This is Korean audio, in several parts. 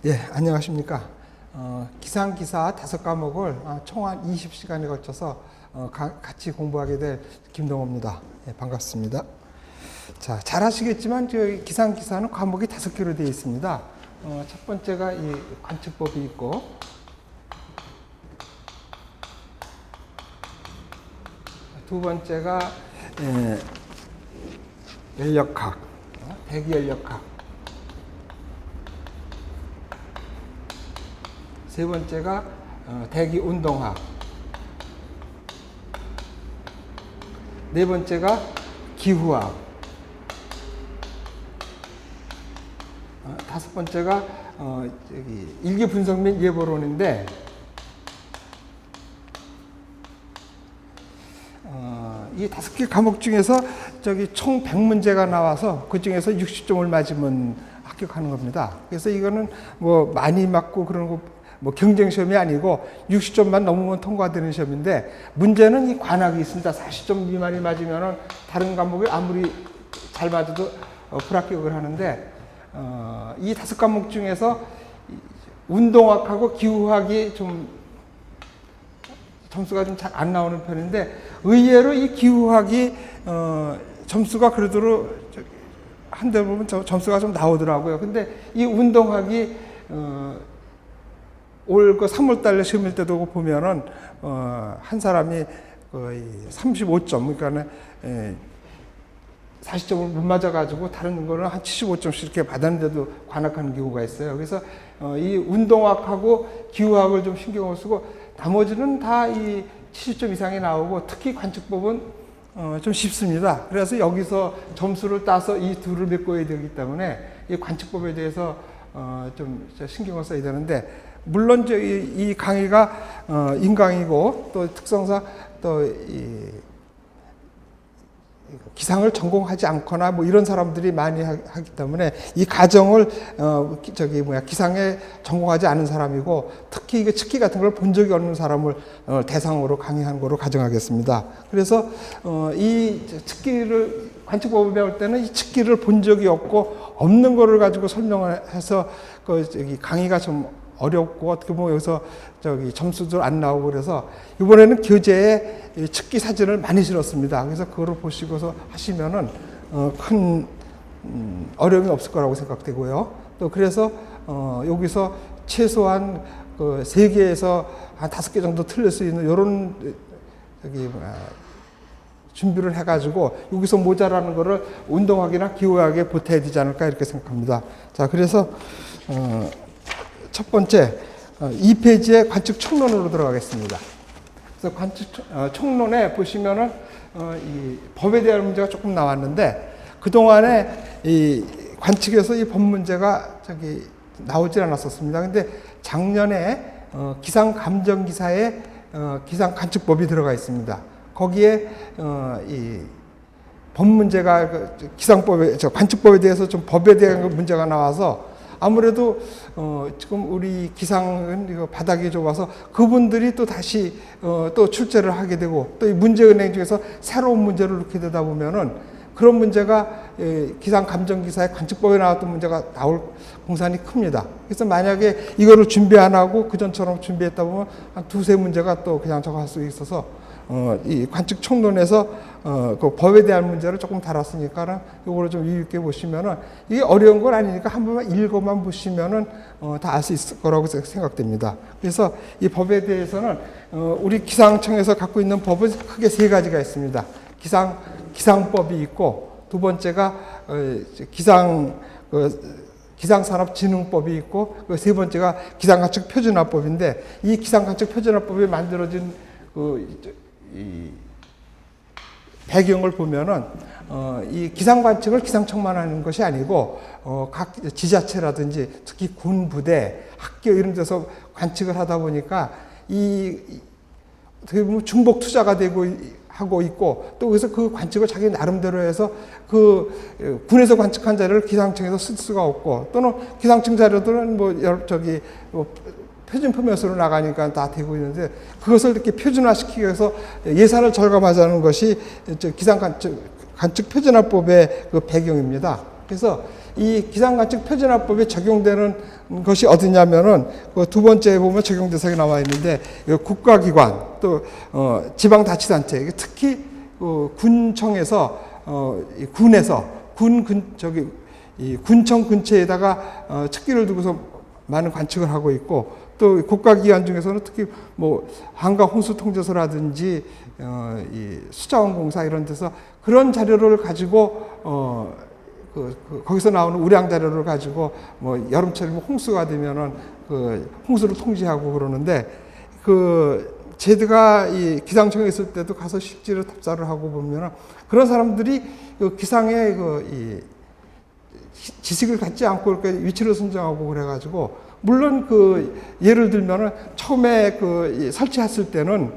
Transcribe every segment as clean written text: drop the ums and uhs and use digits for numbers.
예, 안녕하십니까. 기상기사 5과목을 총 한 20시간에 걸쳐서 같이 공부하게 될 김동호입니다. 예, 반갑습니다. 자, 잘 아시겠지만 기상기사는 과목이 5개로 되어 있습니다. 첫 번째가 이 관측법이 있고, 두 번째가 연력학, 대기연력학, 세 번째가 대기운동학, 네 번째가 기후학, 다섯 번째가 일기 분석 및 예보론인데, 이 5개 과목 중에서 총 100문제가 나와서 그 중에서 60점을 맞으면 합격하는 겁니다. 그래서 이거는 뭐 많이 맞고 그런 거 뭐 경쟁 시험이 아니고 60점만 넘으면 통과되는 시험인데, 문제는 이 관악이 있습니다. 40점 미만이 맞으면은 다른 과목이 아무리 잘 맞아도 불합격을 하는데, 이 5과목 중에서 운동학하고 기후학이 좀 점수가 좀 잘 안 나오는 편인데, 의외로 이 기후학이 점수가 그래도 한대 보면 점수가 좀 나오더라고요. 근데 이 운동학이 올 그 3월달 시험일 때도 보면은 한 사람이 거의 35점, 그러니까는 40점을 못 맞아가지고 다른 거는 한 75점씩 이렇게 받았는데도 관악하는 경우가 있어요. 그래서 이 운동학하고 기후학을 좀 신경을 쓰고, 나머지는 다 이 70점 이상이 나오고, 특히 관측법은 좀 쉽습니다. 그래서 여기서 점수를 따서 이 둘을 메꿔야 되기 때문에 이 관측법에 대해서 좀 신경을 써야 되는데, 물론 이 강의가 인강이고 또 특성상 또 이 기상을 전공하지 않거나 뭐 이런 사람들이 많이 하기 때문에 이 과정을 기상에 전공하지 않은 사람이고, 특히 이게 측기 같은 걸 본 적이 없는 사람을 대상으로 강의한 거로 가정하겠습니다. 그래서 이 측기를 관측법을 배울 때는 이 측기를 본 적이 없고 없는 거를 가지고 설명을 해서 강의가 좀 어렵고, 어떻게 보면 여기서 점수도 안 나오고, 그래서 이번에는 교재에 측기 사진을 많이 실었습니다. 그래서 그거를 보시고서 하시면은 큰 어려움이 없을 거라고 생각되고요. 또 그래서 여기서 최소한 그 3개에서 한 5개 정도 틀릴 수 있는 이런 준비를 해가지고 여기서 모자라는 거를 운동학이나 기후학에 보태야 되지 않을까 이렇게 생각합니다. 자, 그래서 첫 번째 2페이지에 관측 총론으로 들어가겠습니다. 그래서 관측 총론에 보시면은 이 법에 대한 문제가 조금 나왔는데, 그 동안에 이 관측에서 이 법 문제가 나오질 않았었습니다. 근데 작년에 기상 감정 기사에 기상 관측법이 들어가 있습니다. 거기에 이 법 문제가 기상법에 관측법에 대해서 좀 법에 대한 문제가 나와서, 아무래도 지금 우리 기상은 이거 바닥이 좁아서 그분들이 또 다시 또 출제를 하게 되고, 또 이 문제은행 중에서 새로운 문제를 넣게 되다 보면은 그런 문제가 기상 감정 기사의 관측법에 나왔던 문제가 나올 공산이 큽니다. 그래서 만약에 이거를 준비 안 하고 그전처럼 준비했다 보면 한 2-3 문제가 또 그냥 저거 할 수 있어서 이 관측 총론에서 그 법에 대한 문제를 조금 다뤘으니까는 요거를 좀 유의 있게 보시면은, 이게 어려운 건 아니니까 한 번만 읽어만 보시면은 다 알 수 있을 거라고 생각됩니다. 그래서 이 법에 대해서는 우리 기상청에서 갖고 있는 법은 크게 3가지가 있습니다. 기상법이 있고, 두 번째가 기상산업진흥법이 있고, 세 번째가 기상관측표준화법인데, 이 기상관측표준화법이 만들어진 이 배경을 보면은 이 기상관측을 기상청만 하는 것이 아니고 각 지자체라든지 특히 군 부대, 학교 이런 데서 관측을 하다 보니까 어떻게 보면 중복 투자가 되고 하고 있고, 또 그래서 그 관측을 자기 나름대로 해서 그 군에서 관측한 자료를 기상청에서 쓸 수가 없고, 또는 기상청 자료들은 표준 포맷으로 나가니까 다 되고 있는데, 그것을 이렇게 표준화시키기 위해서 예산을 절감하자는 것이 기상 관측 표준화법의 그 배경입니다. 그래서 이 기상관측 표준화법에 적용되는 것이 어디냐면은 그 두 번째 보면 적용 대상이 나와 있는데 국가기관 또 지방자치단체 특히 군청에서 이 군에서 이 군청 근처에다가 측기를 두고서 많은 관측을 하고 있고 또 국가기관 중에서는 특히 뭐 한강 홍수 통제소라든지 이 수자원공사 이런 데서 그런 자료를 가지고 거기서 나오는 우량 자료를 가지고 뭐 여름철이면 홍수가 되면은 그 홍수를 통제하고 그러는데 제가 이 기상청에 있을 때도 가서 실제로 답사를 하고 보면은 그런 사람들이 그 기상의 이 지식을 갖지 않고 이렇게 위치를 선정하고 그래가지고 물론 예를 들면은 처음에 설치했을 때는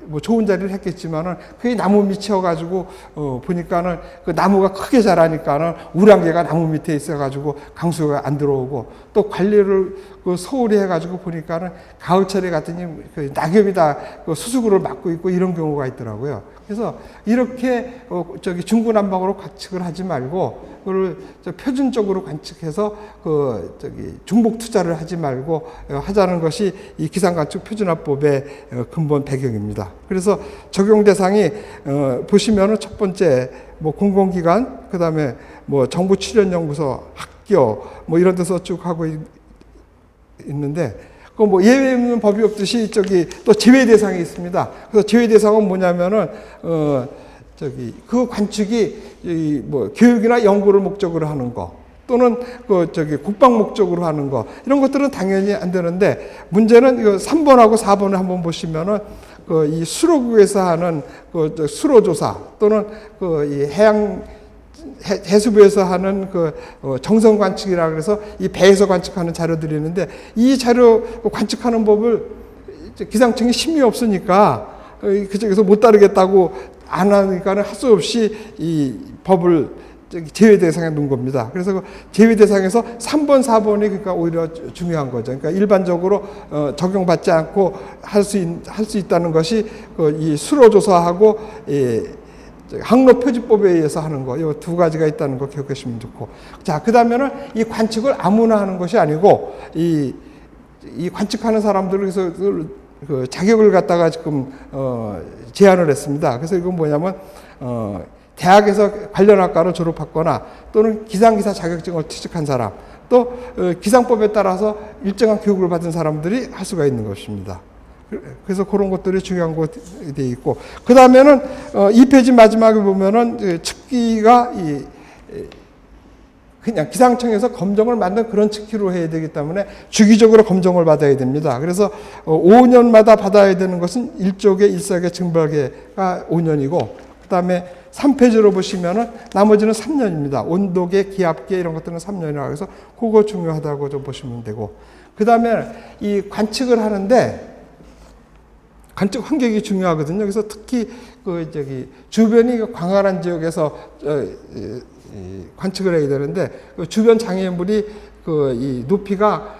뭐 좋은 자리를 했겠지만은 그게 나무 밑이어가지고 보니까는 그 나무가 크게 자라니까는 우량계가 나무 밑에 있어가지고 강수가 안 들어오고 또 관리를 소홀히 해가지고 보니까는 가을철에 갔더니 낙엽이 다 수수구를 막고 있고 이런 경우가 있더라고요. 그래서 이렇게 중구난방으로 관측을 하지 말고 그걸 표준적으로 관측해서 중복 투자를 하지 말고 하자는 것이 이 기상관측 표준화법의 근본 배경입니다. 그래서 적용 대상이 보시면은 첫 번째 뭐 공공기관, 그다음에 뭐 정부 출연연구소, 학교 뭐 이런 데서 쭉 하고 있는데 그 뭐 예외 없는 법이 없듯이 또 제외 대상이 있습니다. 그래서 제외 대상은 뭐냐면은 그 관측이 뭐 교육이나 연구를 목적으로 하는 거 또는 국방 목적으로 하는 거 이런 것들은 당연히 안 되는데 문제는 이거 3번하고 4번을 한번 보시면은 이 수로국에서 하는 수로조사 또는 이 해수부에서 하는 정성 관측이라 그래서 이 배에서 관측하는 자료들이 있는데 이 자료 관측하는 법을 기상청이 심의 없으니까 그쪽에서 못 따르겠다고 안 하니까는 할 수 없이 이 법을 제외 대상에 놓은 겁니다. 그래서 제외 대상에서 3번, 4번이 그러니까 오히려 중요한 거죠. 그러니까 일반적으로 적용받지 않고 할 수 있다는 것이 이 수로조사하고 항로표지법에 의해서 하는 거, 이 두 가지가 있다는 거 기억하시면 좋고. 자, 그 다음에는 이 관측을 아무나 하는 것이 아니고, 이 관측하는 사람들을 그래서 자격을 갖다가 지금, 제안을 했습니다. 그래서 이건 뭐냐면, 대학에서 관련 학과를 졸업했거나 또는 기상기사 자격증을 취득한 사람, 또 기상법에 따라서 일정한 교육을 받은 사람들이 할 수가 있는 것입니다. 그래서 그런 것들이 중요한 것이 되어 있고, 그 다음에는 2페이지 마지막에 보면은 측기가 그냥 기상청에서 검정을 만든 그런 측기로 해야 되기 때문에 주기적으로 검정을 받아야 됩니다. 그래서 5년마다 받아야 되는 것은 일족의 일삭의 증발계가 5년이고, 그 다음에 3페이지로 보시면은 나머지는 3년입니다. 온도계, 기압계 이런 것들은 3년이라고 해서 그거 중요하다고 좀 보시면 되고, 그 다음에 이 관측을 하는데 관측 환경이 중요하거든요. 그래서 특히 주변이 광활한 지역에서 관측을 해야 되는데 주변 장애물이 이 높이가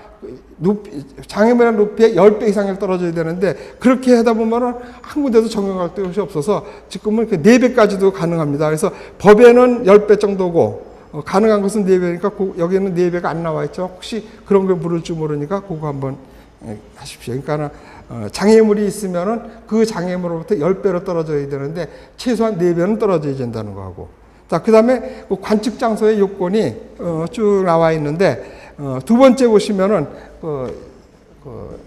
장애물의 높이의 10배 이상을 떨어져야 되는데 그렇게 하다 보면은 한 군데도 적용할 것이 없어서 지금은 4배까지도 가능합니다. 그래서 법에는 10배 정도고 가능한 것은 4배니까 여기에는 4배가 안 나와 있죠. 혹시 그런 걸 물을 줄 모르니까 그거 한번 하십시오. 그러니까 장애물이 있으면은 그 장애물로부터 10배로 떨어져야 되는데 최소한 4배는 떨어져야 된다는 거하고. 자, 그 다음에 관측 장소의 요건이 쭉 나와 있는데 두 번째 보시면은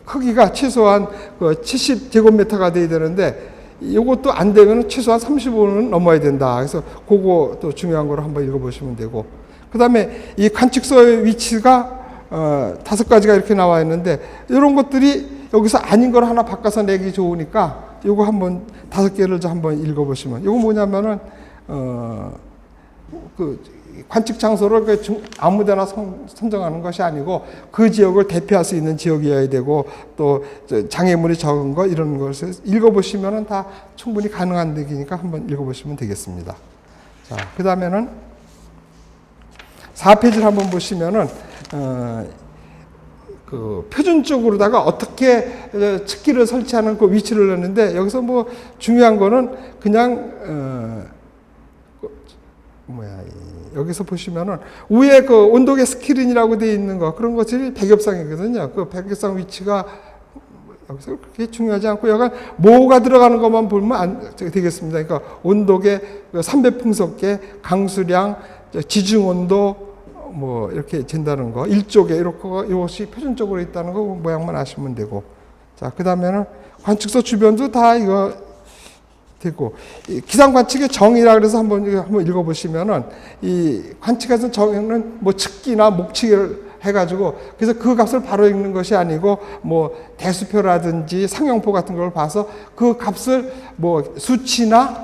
크기가 최소한 70제곱미터가 돼야 되는데 이것도 안 되면 최소한 35는 넘어야 된다. 그래서 그거 또 중요한 거로 한번 읽어보시면 되고. 그 다음에 이 관측소의 위치가 5가지가 이렇게 나와 있는데 이런 것들이 여기서 아닌 걸 하나 바꿔서 내기 좋으니까 요거 한번 5개를 한번 읽어보시면 요거 뭐냐면은 관측 장소를 아무데나 선정하는 것이 아니고 그 지역을 대표할 수 있는 지역이어야 되고 또 장애물이 적은 거 이런 것을 읽어보시면은 다 충분히 가능한 얘기니까 한번 읽어보시면 되겠습니다. 자, 그 다음에는 4페이지를 한번 보시면은 표준적으로다가 어떻게 측기를 설치하는 그 위치를 넣는데 여기서 뭐 중요한 거는 그냥 여기서 보시면은 위에 그 온도계 스크린이라고 되어 있는 거 그런 것들이 배겹상이거든요. 그 배겹상 위치가 여기서 그렇게 중요하지 않고 약간 뭐가 들어가는 것만 보면 되겠습니다. 그러니까 온도계, 삼배풍속계, 강수량, 지중온도 이렇게 재다는 거, 일조계 이것이 표준적으로 있다는 거 모양만 아시면 되고. 자, 그 다음에는 관측소 주변도 다 이거 되고, 기상 관측의 정의라 그래서 한번 읽어보시면은 이 관측에서 정의는 측기나 목측을 해가지고 그래서 그 값을 바로 읽는 것이 아니고 대수표라든지 상용포 같은 걸 봐서 그 값을 수치나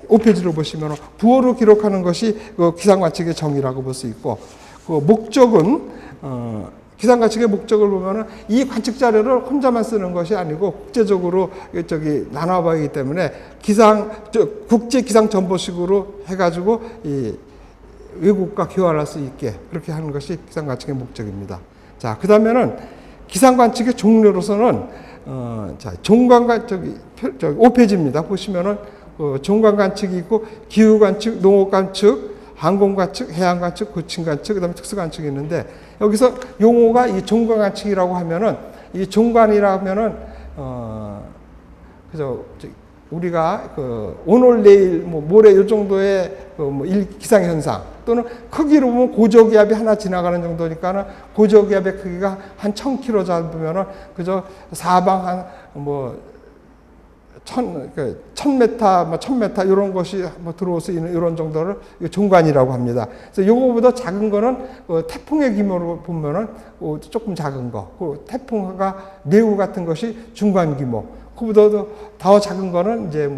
5페이지로 보시면 부호로 기록하는 것이 그 기상 관측의 정의라고 볼 수 있고, 그 목적은 기상 관측의 목적을 보면은 이 관측 자료를 혼자만 쓰는 것이 아니고 국제적으로 나눠봐야 때문에 국제 기상 정보식으로 해가지고 이 외국과 교환할 수 있게 그렇게 하는 것이 기상 관측의 목적입니다. 자, 그 다음에는 기상 관측의 종류로서는 종관 관측 5페이지입니다. 보시면은 종관 관측이 있고 기후 관측, 농업 관측, 항공 관측, 해양 관측, 고층 관측, 그다음에 특수 관측이 있는데 여기서 용어가 이 종관 관측이라고 하면은 이 종관이라면은 그죠? 우리가 오늘 내일 모레 이 정도의 기상 현상 또는 크기로 보면 고저기압이 하나 지나가는 정도니까는 고저기압의 크기가 한 1000km 잡으면은 그저 사방 한 1000m, 1000m 이런 것이 들어올 수 있는 이런 정도를 종관이라고 합니다. 그래서 요거보다 작은 거는 태풍의 규모로 보면은 조금 작은 거, 그 태풍과 뇌우 같은 것이 중간 규모. 그보다 더 작은 거는 이제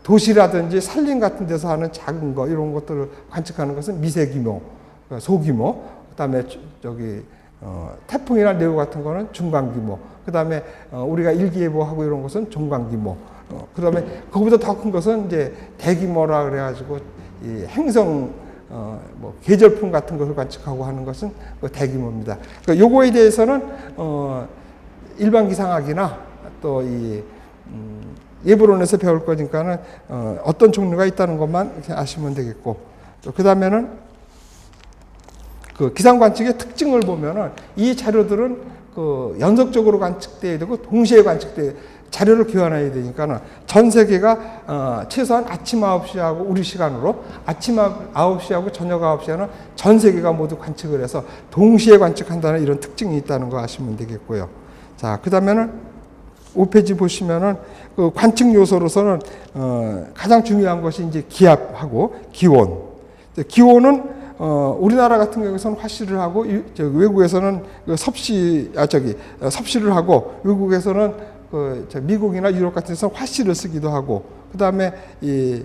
도시라든지 산림 같은 데서 하는 작은 거 이런 것들을 관측하는 것은 미세 규모, 소규모. 그다음에 태풍이나 뇌우 같은 거는 중간 규모. 그다음에 우리가 일기예보하고 이런 것은 중간 규모. 그다음에 그보다 더 큰 것은 이제 대규모라 그래가지고 이 행성 계절풍 같은 것을 관측하고 하는 것은 대규모입니다. 그러니까 요거에 대해서는 일반 기상학이나 또 이 예보론에서 배울 거니까는 어떤 종류가 있다는 것만 아시면 되겠고, 그 다음에는 그 기상 관측의 특징을 보면은 이 자료들은 연속적으로 관측돼야 되고 동시에 관측돼야 자료를 교환해야 되니까는 전 세계가 최소한 아침 9시하고 우리 시간으로 아침 9시하고 저녁 9시에는 전 세계가 모두 관측을 해서 동시에 관측한다는 이런 특징이 있다는 거 아시면 되겠고요. 자, 그 다음에는 5페이지 보시면은 그 관측 요소로서는 가장 중요한 것이 이제 기압하고 기온. 기온은 우리나라 같은 경우에서는 화씨를 하고 외국에서는 섭씨를 하고 외국에서는 미국이나 유럽 같은 데서 화씨를 쓰기도 하고, 그 다음에 이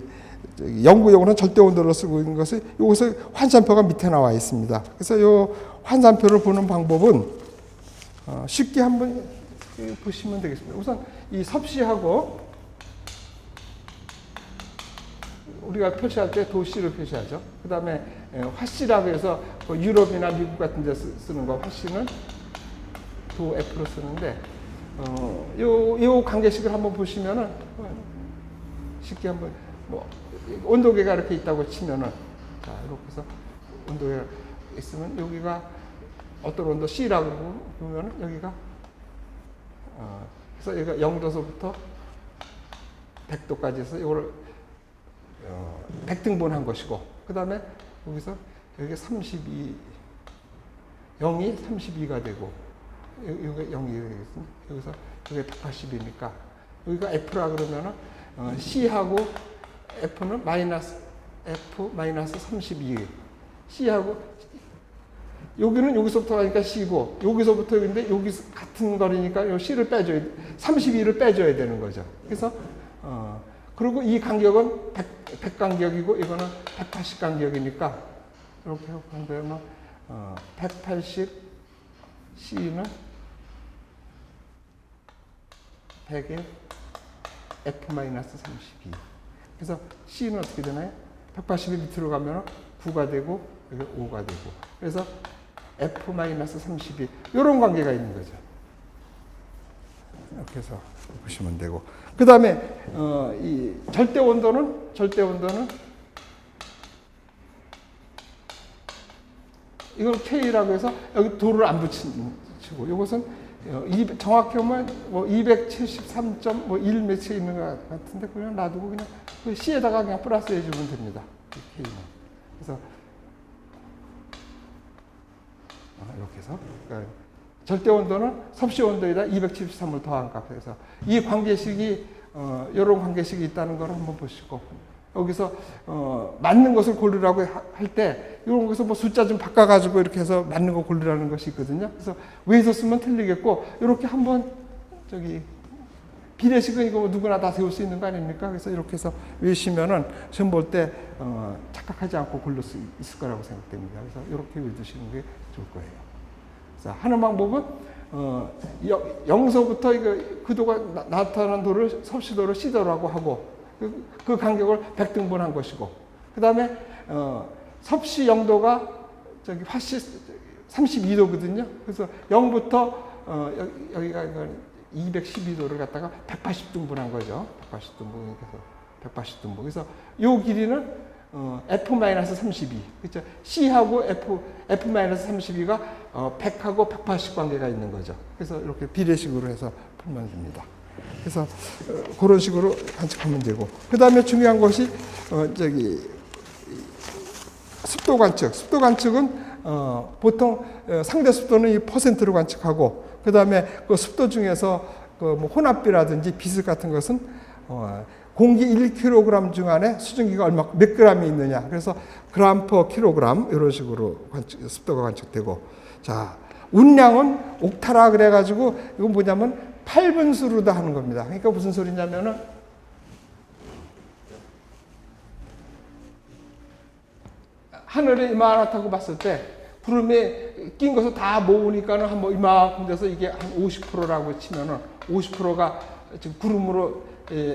연구 용어는 절대 온도를 쓰고 있는 것이 여기서 환산표가 밑에 나와 있습니다. 그래서 이 환산표를 보는 방법은 쉽게 한번 보시면 되겠습니다. 우선 이 섭씨하고 우리가 표시할 때 도씨를 표시하죠. 그 다음에 화씨라고 해서 유럽이나 미국 같은 데 쓰는 거 화씨는 도 F로 쓰는데 요 관계식을 한번 보시면은 쉽게 한번 온도계가 이렇게 있다고 치면은 자 이렇게 해서 온도계가 있으면 여기가 어떤 온도 C라고 보면은 여기가 그래서 여기가 0도서부터 100도까지 해서 이거를 100등분 한 것이고, 그 다음에 여기서 여기 32 0이 32가 되고 여기가 0이 되겠습니다. 여기서 여기 180이니까 여기가 F라 그러면은 C하고 F는 F 마이너스 32. C하고 여기는 여기서부터 가니까 C고 여기서부터 여기인데 여기 같은 거리니까 요 C를 빼줘야 32를 빼줘야 되는 거죠. 그래서 그리고 이 간격은 100 간격이고 이거는 180 간격이니까 이렇게 하면 180 C는 100에 F-32. 그래서 C는 어떻게 되나요? 180이 밑으로 가면 9가 되고 여기 5가 되고, 그래서 F-32 이런 관계가 있는 거죠. 이렇게 해서 보시면 되고, 그 다음에 이 절대 온도는 이걸 K라고 해서 여기 도를 안 붙이고, 이것은 정확히 보면 뭐 273.1 매치 있는 것 같은데 그냥 놔두고 그냥 그 C에다가 그냥 플러스 해주면 됩니다. K는. 그래서 이렇게 해서 그러니까 절대 온도는 섭씨 온도에다 273을 더한 값. 그래서 이 관계식이 이런 관계식이 있다는 걸 한번 보시고 여기서 맞는 것을 고르라고 할 때 이런 것을 뭐 숫자 좀 바꿔가지고 이렇게 해서 맞는 거 고르라는 것이 있거든요. 그래서 위에서 쓰면 틀리겠고 이렇게 한번 저기 비례식은 이거 뭐 누구나 다 세울 수 있는 거 아닙니까? 그래서 이렇게 해서 외우시면은 시험 볼 때 착각하지 않고 고를 수 있을 거라고 생각됩니다. 그래서 이렇게 외우시는 게 좋을 거예요. 그래서 하는 방법은 0서부터 이거 그 도가 나타난 도를 섭씨도를 C도라고 하고 그 간격을 100등분한 것이고 그 다음에 섭씨 0도가 저기 화씨 32도거든요. 그래서 0부터 여기가 212도를 갖다가 180등분한 거죠. 180등분. 그래서 180등분. 그래서 요 길이는 F-32. 그렇죠? C하고 F-32가 100하고 180 관계가 있는 거죠. 그래서 이렇게 비례식으로 해서 풀면 됩니다. 그래서 그런 식으로 관측하면 되고 그 다음에 중요한 것이 습도 관측. 습도 관측은 보통 상대 습도는 이 퍼센트로 관측하고 그 다음에 그 습도 중에서 뭐 혼합비라든지 비스 같은 것은 공기 1kg 중 안에 수증기가 몇 g이 있느냐. 그래서 그램 퍼 킬로그램 이런 식으로 습도가 관측되고 자 운량은 옥타라 그래가지고 이건 뭐냐면 8분수로 다 하는 겁니다. 그러니까 무슨 소리냐면은 하늘에 이만하다고 봤을 때 구름에 낀 것을 다 모으니까는 한번 이만큼 돼서 이게 한 50%라고 치면은 50%가 지금 구름으로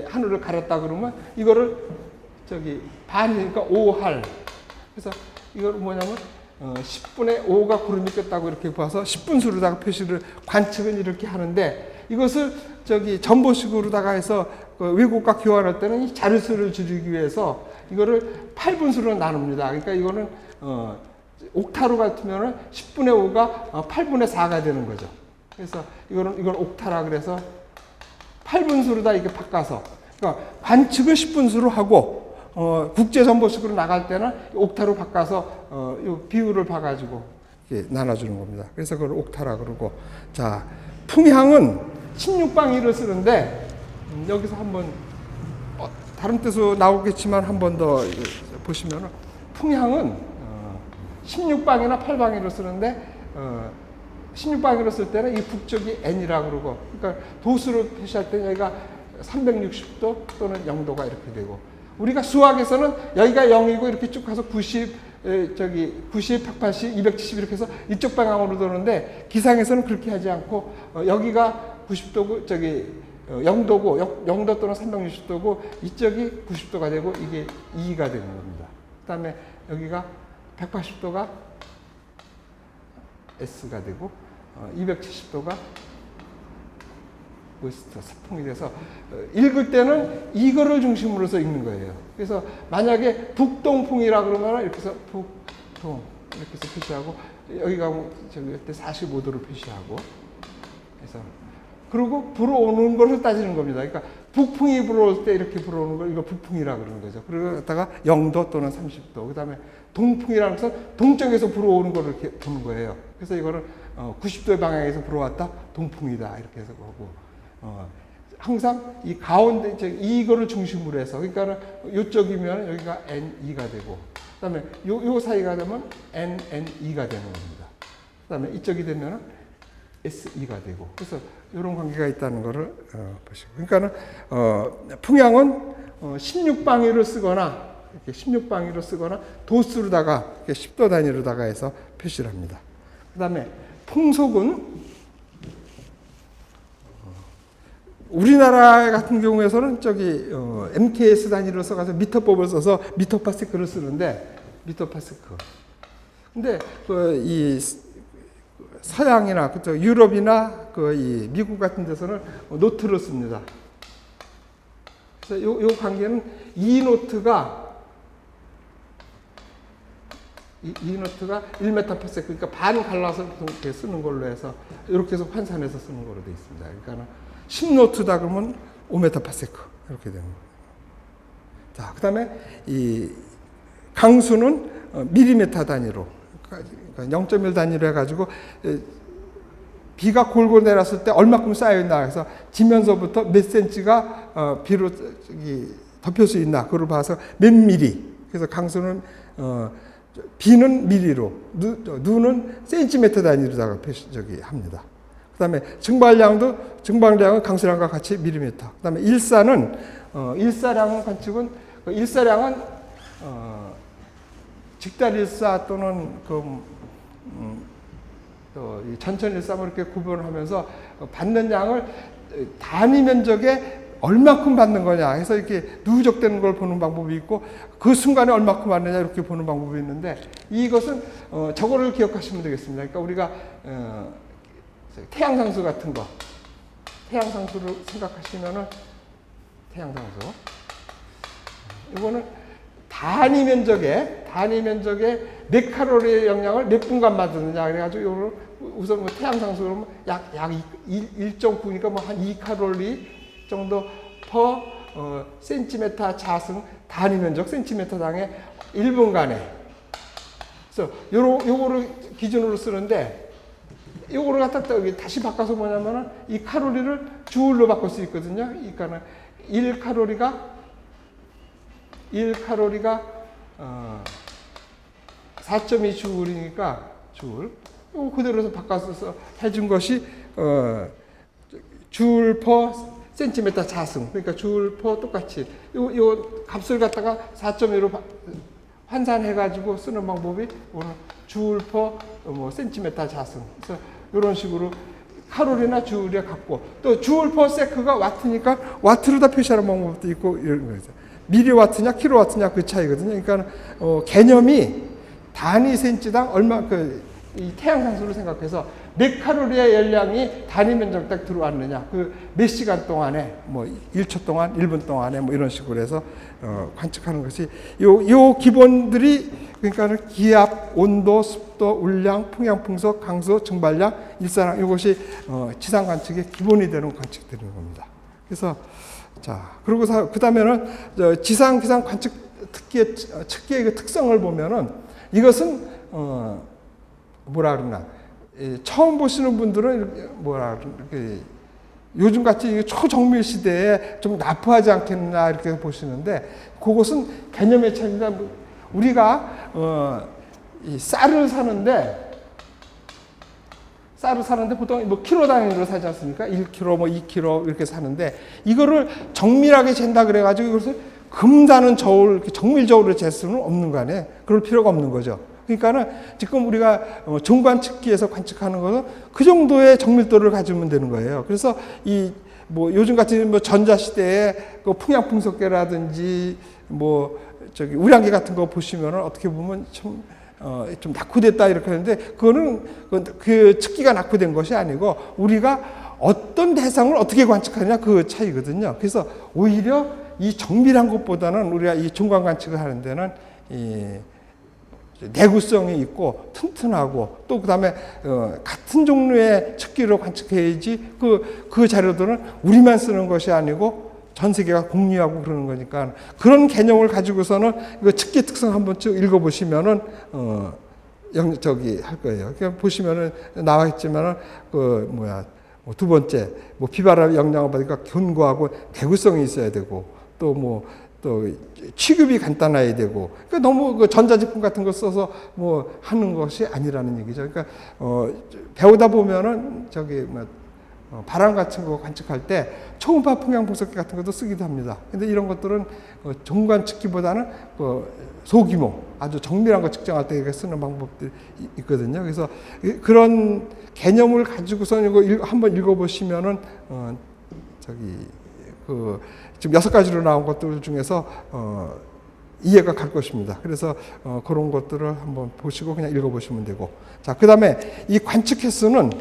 하늘을 가렸다 그러면 이거를 저기 반이니까 5할. 그래서 이걸 뭐냐면 10분의 5가 구름이 꼈다고 이렇게 봐서 10분수로다가 표시를 관측은 이렇게 하는데 이것을 저기 전보식으로다가 해서 외국과 교환할 때는 이 자료수를 줄이기 위해서 이거를 8분수로 나눕니다. 그러니까 이거는 옥타로 같으면은 10분의 5가 8분의 4가 되는 거죠. 그래서 이걸 옥타라 그래서 8분수로 다 이렇게 바꿔서 그러니까 관측을 10분수로 하고 국제 전보식으로 나갈 때는 옥타로 바꿔서 요 비율을 봐가지고 이렇게 나눠주는 겁니다. 그래서 그걸 옥타라 그러고 자 풍향은 16방위를 쓰는데 여기서 한번 다른 뜻으로 나오겠지만 한 번 더 보시면은 풍향은 16방위나 8방위를 쓰는데 16방위로 쓸 때는 이 북쪽이 n이라고 그러고 그러니까 도수로 표시할 때 여기가 360도 또는 0도가 이렇게 되고 우리가 수학에서는 여기가 0이고 이렇게 쭉 가서 90, 180, 270 이렇게 해서 이쪽 방향으로 도는데 기상에서는 그렇게 하지 않고 여기가 90도고 0도고 0도 또는 360도고 이쪽이 90도가 되고 이게 2가 되는 겁니다. 그 다음에 여기가 180도가 S가 되고 270도가 웨스트 서풍이 돼서 읽을 때는 이거를 중심으로 해서 읽는 거예요. 그래서 만약에 북동풍이라 그러면 이렇게 해서 북동 이렇게 해서 표시하고 여기가 저기 45도로 표시하고 그래서 그리고 불어오는 것을 따지는 겁니다. 그러니까 북풍이 불어올 때 이렇게 불어오는 걸 이거 북풍이라 그러는 거죠. 그리고 갖다가 0도 또는 30도. 그다음에 동풍이라는 것은 동쪽에서 불어오는 걸 이렇게 보는 거예요. 그래서 이거는 90도의 방향에서 불어왔다 동풍이다 이렇게 해서 보고 항상 이 가운데 이거를 중심으로 해서 그러니까는 이쪽이면 여기가 N2가 되고 그다음에 요 사이가 되면 NN2가 되는 겁니다. 그다음에 이쪽이 되면은 S2가 되고 그래서 이런 관계가 있다는 것을 보시고 그러니까는 풍향은 16방위를 쓰거나 이렇게 16방위로 쓰거나 도수로다가 10도 단위로다가 해서 표시를 합니다. 그다음에 풍속은 우리나라 같은 경우에서는 MKS 단위로 써가지고 미터법을 써서 미터파스크를 쓰는데 미터파스크. 근데 이 서양이나 그쪽 유럽이나 이 미국 같은 데서는 노트를 씁니다. 그래서 요 관계는 이 노트가 이 너트가 1m/s 그러니까 반 갈라서 이렇게 쓰는 걸로 해서 이렇게 해서 환산해서 쓰는 걸로 되어 있습니다. 그러니까 10노트다 그러면 5m/s 이렇게 되는 거예요. 자, 그다음에 이 강수는 밀리미터 단위로 그러니까 0.1 단위로 해가지고 비가 골골 내렸을 때 얼마큼 쌓여 있나 해서 지면서부터 몇 센치가 비로 덮일 수 있나 그걸 봐서 몇 미리. 그래서 강수는 비는 미리로, 누는 센티미터 단위로다가 합니다. 그다음에 증발량은 강수량과 같이 미리미터. 그다음에 일사량은 관측은 일사량은 직달일사 또는 전천일사 이렇게 구분하면서 받는 양을 단위 면적에 얼마큼 받는 거냐 해서 이렇게 누적되는 걸 보는 방법이 있고 그 순간에 얼마큼 받느냐 이렇게 보는 방법이 있는데 이것은 저거를 기억하시면 되겠습니다. 그러니까 우리가 태양상수 같은 거 태양상수를 생각하시면은 태양상수 이거는 단위 면적에 몇 칼로리의 영양을 몇 분간 받느냐 그래가지고 이거를 우선 뭐 태양상수 그러면 약 1.9니까 뭐 한 2칼로리 정도 퍼 센티미터 자승 단위 면적 센티미터당에 1분간에 그래서 요거를 기준으로 쓰는데 요거를 갖다 다시 바꿔서 뭐냐면은 이 칼로리를 주울로 바꿀 수 있거든요. 그러니까는 1칼로리가 4.2 주울이니까 주울. 이거 그대로 바꿔서 해준 것이 주울 퍼 센티미터 자승. 그러니까 주울 퍼 똑같이 요 값을 갖다가 4.2로 환산해가지고 쓰는 방법이 오늘 주울 퍼 센티미터 자승. 그래서 이런 식으로 칼로리나 주울에 갖고 또 주울 퍼 세크가 와트니까 와트로 다 표시하는 방법도 있고 이런 거죠. 미리와트냐 킬로와트냐 그 차이거든요. 그러니까 개념이 단위 센치당 얼마 이 태양상수를 생각해서 몇 칼로리의 열량이 단위 면적 딱 들어왔느냐 그 몇 시간 동안에 뭐 1초 동안 1분 동안에 뭐 이런 식으로 해서 관측하는 것이 요 기본들이 그러니까 기압, 온도, 습도, 울량, 풍향, 풍속, 강수, 증발량, 일사량 이것이 지상 관측의 기본이 되는 관측들인 겁니다. 그래서 자 그리고 그 다음에는 지상 기상 관측 측기의 그 특성을 보면은 이것은 뭐라 그러나 처음 보시는 분들은 뭐라 요즘 같이 초정밀 시대에 좀 나쁘하지 않겠나 이렇게 보시는데 그것은 개념의 차이입니다. 우리가 이 쌀을 사는데 보통 뭐 킬로 단위로 사지 않습니까? 1kg, 뭐 2kg 이렇게 사는데 이거를 정밀하게 잰다 그래가지고 이것을 금다는 저울, 정밀 저울로 잴 수는 없는 거 아니에요. 그럴 필요가 없는 거죠. 그러니까는 지금 우리가 정관측기에서 관측하는 것은 그 정도의 정밀도를 가지면 되는 거예요. 그래서 뭐 요즘 같은 뭐 전자 시대에 그 풍향풍속계라든지 뭐 우량계 같은 거 보시면은 어떻게 보면 좀 낙후됐다 이렇게 하는데 그거는 그 측기가 낙후된 것이 아니고 우리가 어떤 대상을 어떻게 관측하느냐 그 차이거든요. 그래서 오히려 이 정밀한 것보다는 우리가 이 중간 관측을 하는 데는 내구성이 있고 튼튼하고 또 그다음에 같은 종류의 측기로 관측해야지 그 자료들은 우리만 쓰는 것이 아니고 전 세계가 공유하고 그러는 거니까 그런 개념을 가지고서는 이거 측기 특성 한번 쭉 읽어보시면은 할 거예요. 그러니까 보시면은 나와 있지만은 두 번째 비바람 영향을 받으니까 견고하고 내구성이 있어야 되고 또 취급이 간단해야 되고 그러니까 너무 그 전자제품 같은 거 써서 뭐 하는 것이 아니라는 얘기죠. 그러니까 배우다 보면은 바람 같은 거 관측할 때 초음파 풍향분석기 같은 것도 쓰기도 합니다. 근데 이런 것들은 정관 측기보다는 소규모 아주 정밀한 거 측정할 때 쓰는 방법들이 있거든요. 그래서 그런 개념을 가지고서 이거 한번 읽어보시면은 지금 6가지로 나온 것들 중에서 이해가 갈 것입니다. 그래서 그런 것들을 한번 보시고 그냥 읽어보시면 되고 자 그 다음에 이 관측 횟수는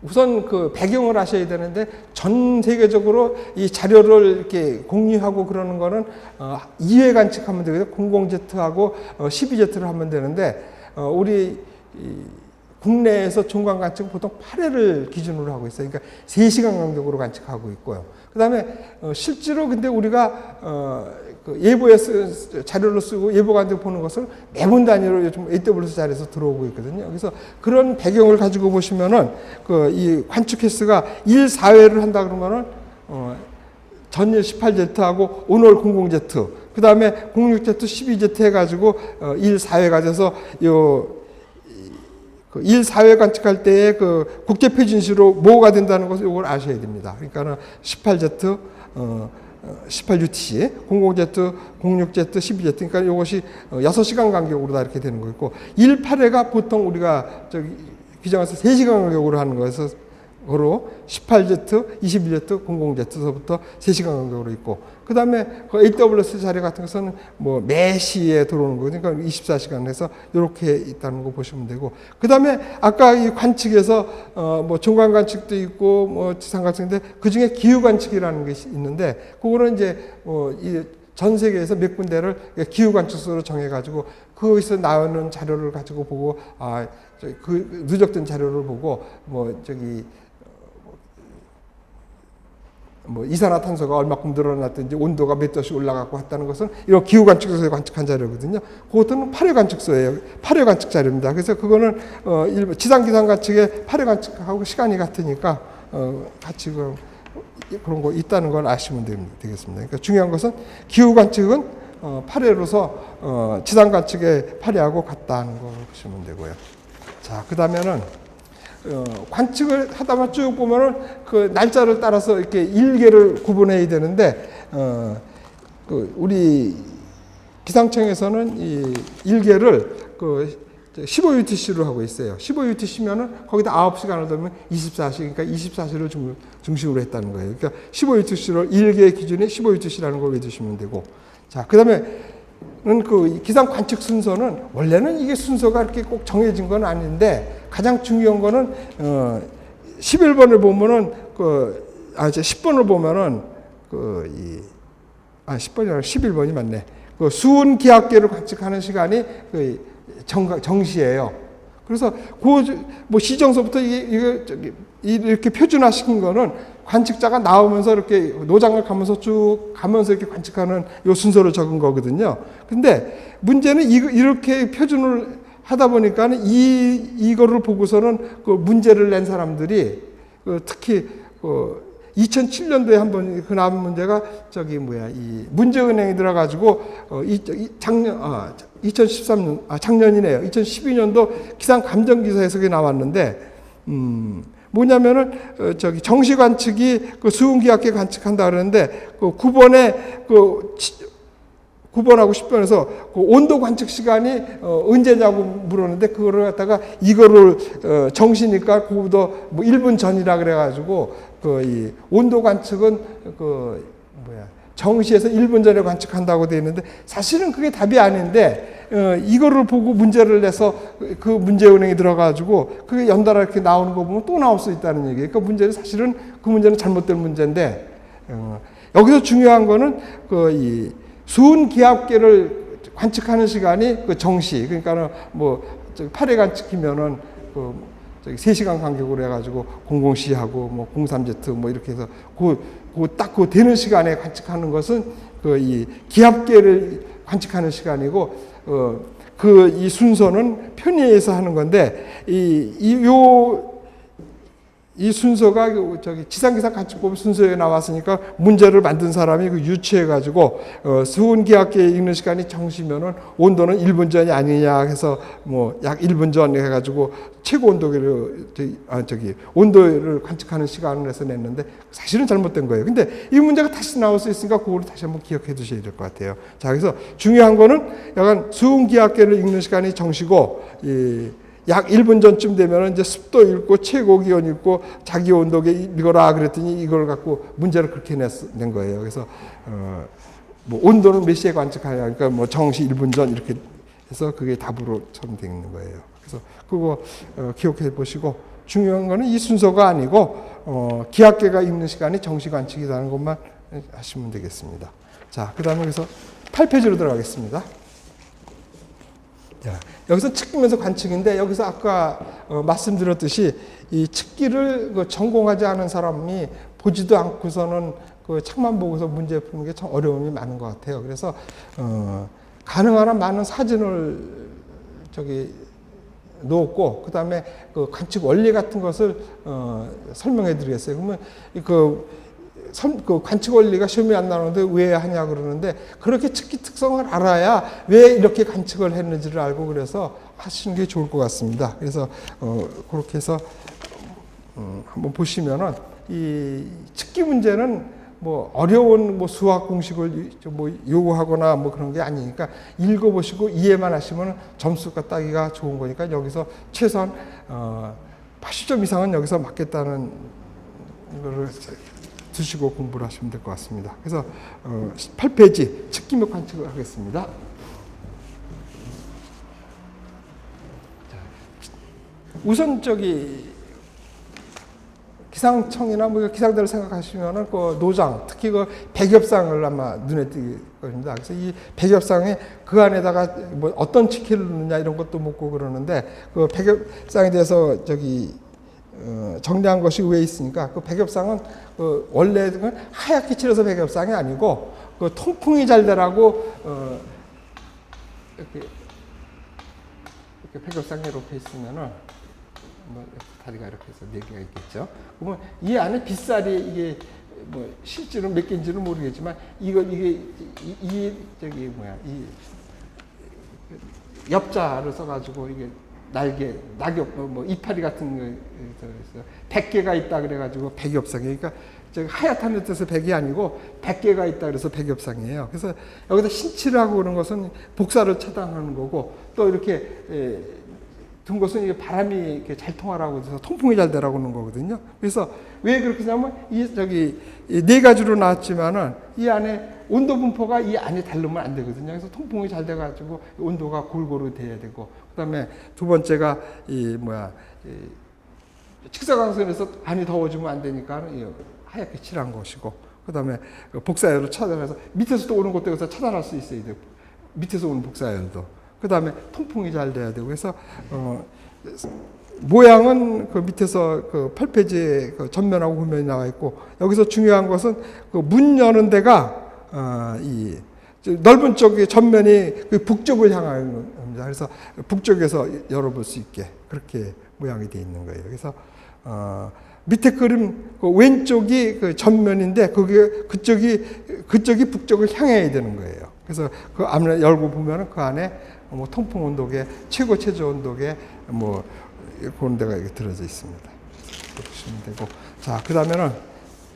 우선 그 배경을 아셔야 되는데 전 세계적으로 이 자료를 이렇게 공유하고 그러는 거는 2회 관측하면 되거든요. 00Z하고 12Z를 하면 되는데 우리 국내에서 중간 관측은 보통 8회를 기준으로 하고 있어요. 그러니까 3시간 간격으로 관측하고 있고요. 그 다음에 실제로 근데 우리가 그 예보에 자료를 쓰고 예보 관측 보는 것을 매분 단위로 요즘 AWS 자료에서 들어오고 있거든요. 그래서 그런 배경을 가지고 보시면은 그 이 관측 횟수가 1, 4회를 한다 그러면은 전일 18Z하고 오늘 00Z, 그 다음에 06Z, 12Z 해가지고 1, 4회 가져서 요 1, 4회 관측할 때의 그 국제표준시로 뭐가 된다는 것을 이걸 아셔야 됩니다. 그러니까 18Z, 18UTC, 00Z, 06Z, 12Z, 그러니까 이것이 6시간 간격으로 다 이렇게 되는 거고, 1, 8회가 보통 우리가 규정에서 3시간 간격으로 하는 거여서, 거로 18Z, 21Z, 00Z서부터 3시간 간격으로 있고, 그 다음에 그 AWS 자료 같은 것은 뭐 매시에 들어오는 거니까 그러니까 24시간에서 이렇게 있다는 거 보시면 되고, 그 다음에 아까 이 관측에서 뭐 종관 관측도 있고 뭐 지상 관측인데 그 중에 기후 관측이라는 것이 있는데, 그거는 이제 이 전 세계에서 몇 군데를 기후 관측소로 정해가지고 거기서 나오는 자료를 가지고 보고 그 누적된 자료를 보고 뭐 이산화탄소가 얼마큼 늘어났든지 온도가 몇 도씩 올라가고 했다는 것은 이런 기후 관측소에서 관측한 자료거든요. 그것들은 8회 관측소예요. 8회 관측 자료입니다. 그래서 그거는 지상 기상 관측에 8회 관측하고 시간이 같으니까 같이 그런 거 있다는 걸 아시면 되겠습니다. 그러니까 중요한 것은 기후 관측은 8회로서 지상 관측에 8회하고 같다는 걸 보시면 되고요. 자, 그 다음에는 관측을 하다가 쭉 보면은 그 날짜를 따라서 이렇게 일계를 구분해야 되는데, 우리 기상청에서는 이 일계를 15UTC로 하고 있어요. 15UTC면은 거기다 9시간을 더하면 24시, 그러니까 24시를 중심으로 했다는 거예요. 그러니까 15UTC로 일계 기준이 15UTC라는 걸 외우시면 되고, 자, 그 다음에 그 기상 관측 순서는 원래는 이게 순서가 이렇게 꼭 정해진 건 아닌데, 가장 중요한 거는 11번을 보면은 이제 10번을 보면은 10번이 아니라 11번이 맞네. 그 수온 기압계를 관측하는 시간이 정시예요. 그래서 뭐 시정서부터 이렇게 표준화시킨 거는 관측자가 나오면서 이렇게 노장을 가면서 쭉 가면서 이렇게 관측하는 요 순서를 적은 거거든요. 근데 문제는 이렇게 표준을 하다 보니까는 이거를 보고서는 그 문제를 낸 사람들이 특히 2007년도에 한번 그 나온 문제가 이 문제은행이 들어가지고 작년이네요. 2012년도 기상 감정 기사에서 그게 나왔는데, 뭐냐면은 정시 관측이 그 수온 기압계 관측한다 그러는데, 그 9번하고 10번에서 그 온도 관측 시간이 언제냐고 물었는데, 그거를 갖다가 이거를 정시니까 그보다 뭐 1분 전이라 그래가지고 이 온도 관측은 정시에서 1분 전에 관측한다고 되어 있는데, 사실은 그게 답이 아닌데 이거를 보고 문제를 내서 그 문제은행이 들어가지고 그게 연달아 이렇게 나오는 거 보면 또 나올 수 있다는 얘기예요. 그러니까 문제는 사실은 그 문제는 잘못된 문제인데, 여기서 중요한 거는 이 수온 기압계를 관측하는 시간이 그 정시, 그러니까 뭐 8회 관측이면은 3시간 간격으로 해가지고 00C하고 뭐 03Z 뭐 이렇게 해서 딱 되는 시간에 관측하는 것은 이 기압계를 관측하는 시간이고, 이 순서는 편의에서 하는 건데, 이 순서가 지상기상 관측법 순서에 나왔으니까 문제를 만든 사람이 유추해가지고 수온 기압계에 읽는 시간이 정시면은 온도는 1분 전이 아니냐 해서 뭐 약 1분 전 해가지고 최고 온도계를 온도를 관측하는 시간을 해서 냈는데, 사실은 잘못된 거예요. 근데 이 문제가 다시 나올 수 있으니까 그거를 다시 한번 기억해 두셔야 될 것 같아요. 자, 그래서 중요한 거는 약간 수온 기압계를 읽는 시간이 정시고, 약 1분 전쯤 되면 이제 습도 읽고 최고 기온 읽고 자기 온도계 읽어라 그랬더니 이걸 갖고 문제를 그렇게 낸 거예요. 그래서 뭐 온도는 몇 시에 관측하냐, 그러니까 뭐 정시 1분 전 이렇게 해서 그게 답으로 처음 되는 거예요. 그래서 그거 기억해 보시고, 중요한 거는 이 순서가 아니고 기압계가 있는 시간이 정시 관측이라는 것만 하시면 되겠습니다. 자, 그 다음에 그래서 8페이지로 들어가겠습니다. 자, 여기서 측기면서 관측인데 여기서 아까 말씀드렸듯이 이 측기를 전공하지 않은 사람이 보지도 않고서는 그 책만 보고서 문제 푸는 게 참 어려움이 많은 것 같아요. 그래서 가능한 한 많은 사진을 놓았고 그 다음에 그 관측 원리 같은 것을 설명해 드리겠어요. 그러면 그 관측 원리가 시험이 안 나오는데 왜 하냐 그러는데 그렇게 측기 특성을 알아야 왜 이렇게 관측을 했는지를 알고 그래서 하시는 게 좋을 것 같습니다. 그래서 그렇게 해서 한번 보시면은 이 측기 문제는 뭐 어려운 뭐 수학 공식을 뭐 요구하거나 뭐 그런 게 아니니까 읽어보시고 이해만 하시면 점수가 따기가 좋은 거니까 여기서 최소한 80점 이상은 여기서 맞겠다는 거를 두시고 공부를 하시면 될 것 같습니다. 그래서 8페이지 측기력 관측을 하겠습니다. 우선 기상청이나 뭐 기상대를 생각하시면은 그 노장, 특히 그 백엽상을 아마 눈에 띄게 겁니다. 그래서 이 백엽상에 그 안에다가 뭐 어떤 치키를 넣느냐 이런 것도 묻고 그러는데 그 백엽상에 대해서 정리한 것이 위에 있으니까 그 백엽상은 원래 하얗게 칠해서 백엽상이 아니고 그 통풍이 잘 되라고 이렇게 백엽상에 이렇게 있으면은 뭐 다리가 이렇게 해서 4개가 있겠죠. 그러면 이 안에 빗살이 이게 뭐 실제로 몇 개인지는 모르겠지만 이게 엽자를 써가지고 이게 낙엽 뭐 이파리 같은 거에서 100개가 있다 그래가지고 백엽상이 그러니까 하얗다는 뜻에서 100이 아니고 100개가 있다 그래서 백엽상이에요. 그래서 여기다 신치를 하고 그런 것은 복사를 차단하는 거고 또 이렇게 둔 것은 이게 바람이 이렇게 잘 통하라고 해서 통풍이 잘 되라고 하는 거거든요. 그래서 왜 그렇게 하냐면 이 4가지로 나왔지만은 이 안에 온도 분포가 이 안에 다르면 안 되거든요. 그래서 통풍이 잘 돼가지고 온도가 골고루 돼야 되고 그다음에 두 번째가 직사광선에서 안이 더워지면 안 되니까 하얗게 칠한 것이고 그다음에 복사열로 차단해서 밑에서도 오는 것도 차단할 수 있어야 돼요. 밑에서 오는 복사열도. 그 다음에 통풍이 잘 돼야 되고 그래서 모양은 그 밑에서 그 8페이지에 그 전면하고 후면이 나와 있고 여기서 중요한 것은 그 문 여는 데가 이 넓은 쪽의 전면이 그 북쪽을 향하는 겁니다. 그래서 북쪽에서 열어볼 수 있게 그렇게 모양이 되어 있는 거예요. 그래서 밑에 그림 그 왼쪽이 그 전면인데 그쪽이 북쪽을 향해야 되는 거예요. 그래서 그 안을 열고 보면은 그 안에 뭐 통풍 온도계, 최고 최저 온도계 뭐 그런 데가 여기 들어져 있습니다. 보시면 되고 자 그다음에는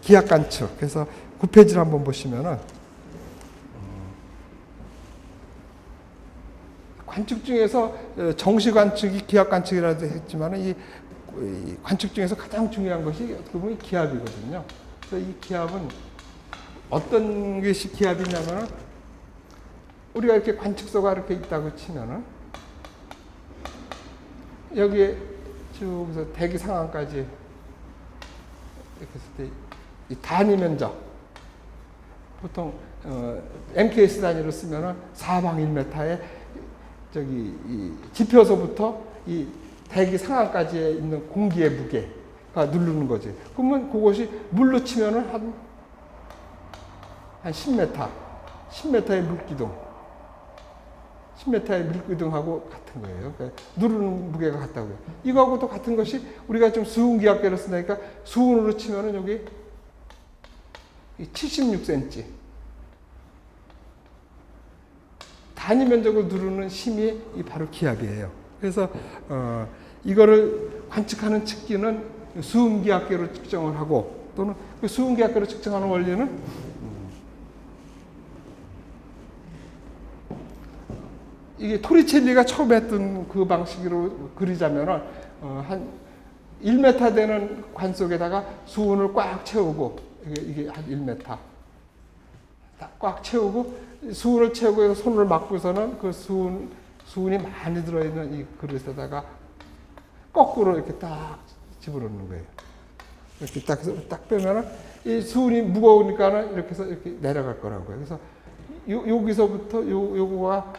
기압 관측. 그래서 9페이지를 한번 보시면은 관측 중에서 정시 관측이 기압 관측이라도 했지만은 이 관측 중에서 가장 중요한 것이 어떻게 보면 기압이거든요. 그래서 이 기압은 어떤 것이 기압이냐면은 우리가 이렇게 관측소가 이렇게 있다고 치면은 여기에 쭉서 대기 상황까지 이렇게 했을 때 이 단위 면적 보통 MKS 단위로 쓰면은 사방 1m에 이 지표소부터 이 대기 상황까지에 있는 공기의 무게가 누르는 거지. 그러면 그것이 물로 치면은 한 10m의 물기둥. 10m의 물기둥하고 같은 거예요. 그러니까 누르는 무게가 같다고요. 이거하고도 같은 것이 우리가 좀 수은기압계를 쓰니까 수은으로 치면은 여기 76cm. 단위 면적으로 누르는 힘이 바로 기압이에요. 그래서 이거를 관측하는 측기는 수은기압계로 측정을 하고 또는 그 수은기압계로 측정하는 원리는 이게 토리첼리가 처음 했던 그 방식으로 그리자면은 한 1m 되는 관 속에다가 수은을 꽉 채우고 이게 한 1m 꽉 채우고 수은을 채우고 해서 손을 막고서는 그 수은이 많이 들어있는 이 그릇에다가 거꾸로 이렇게 딱 집어넣는 거예요. 이렇게 딱 해서 딱 빼면은 이 수은이 무거우니까는 이렇게 해서 이렇게 내려갈 거라고요. 그래서 여기서부터 요거가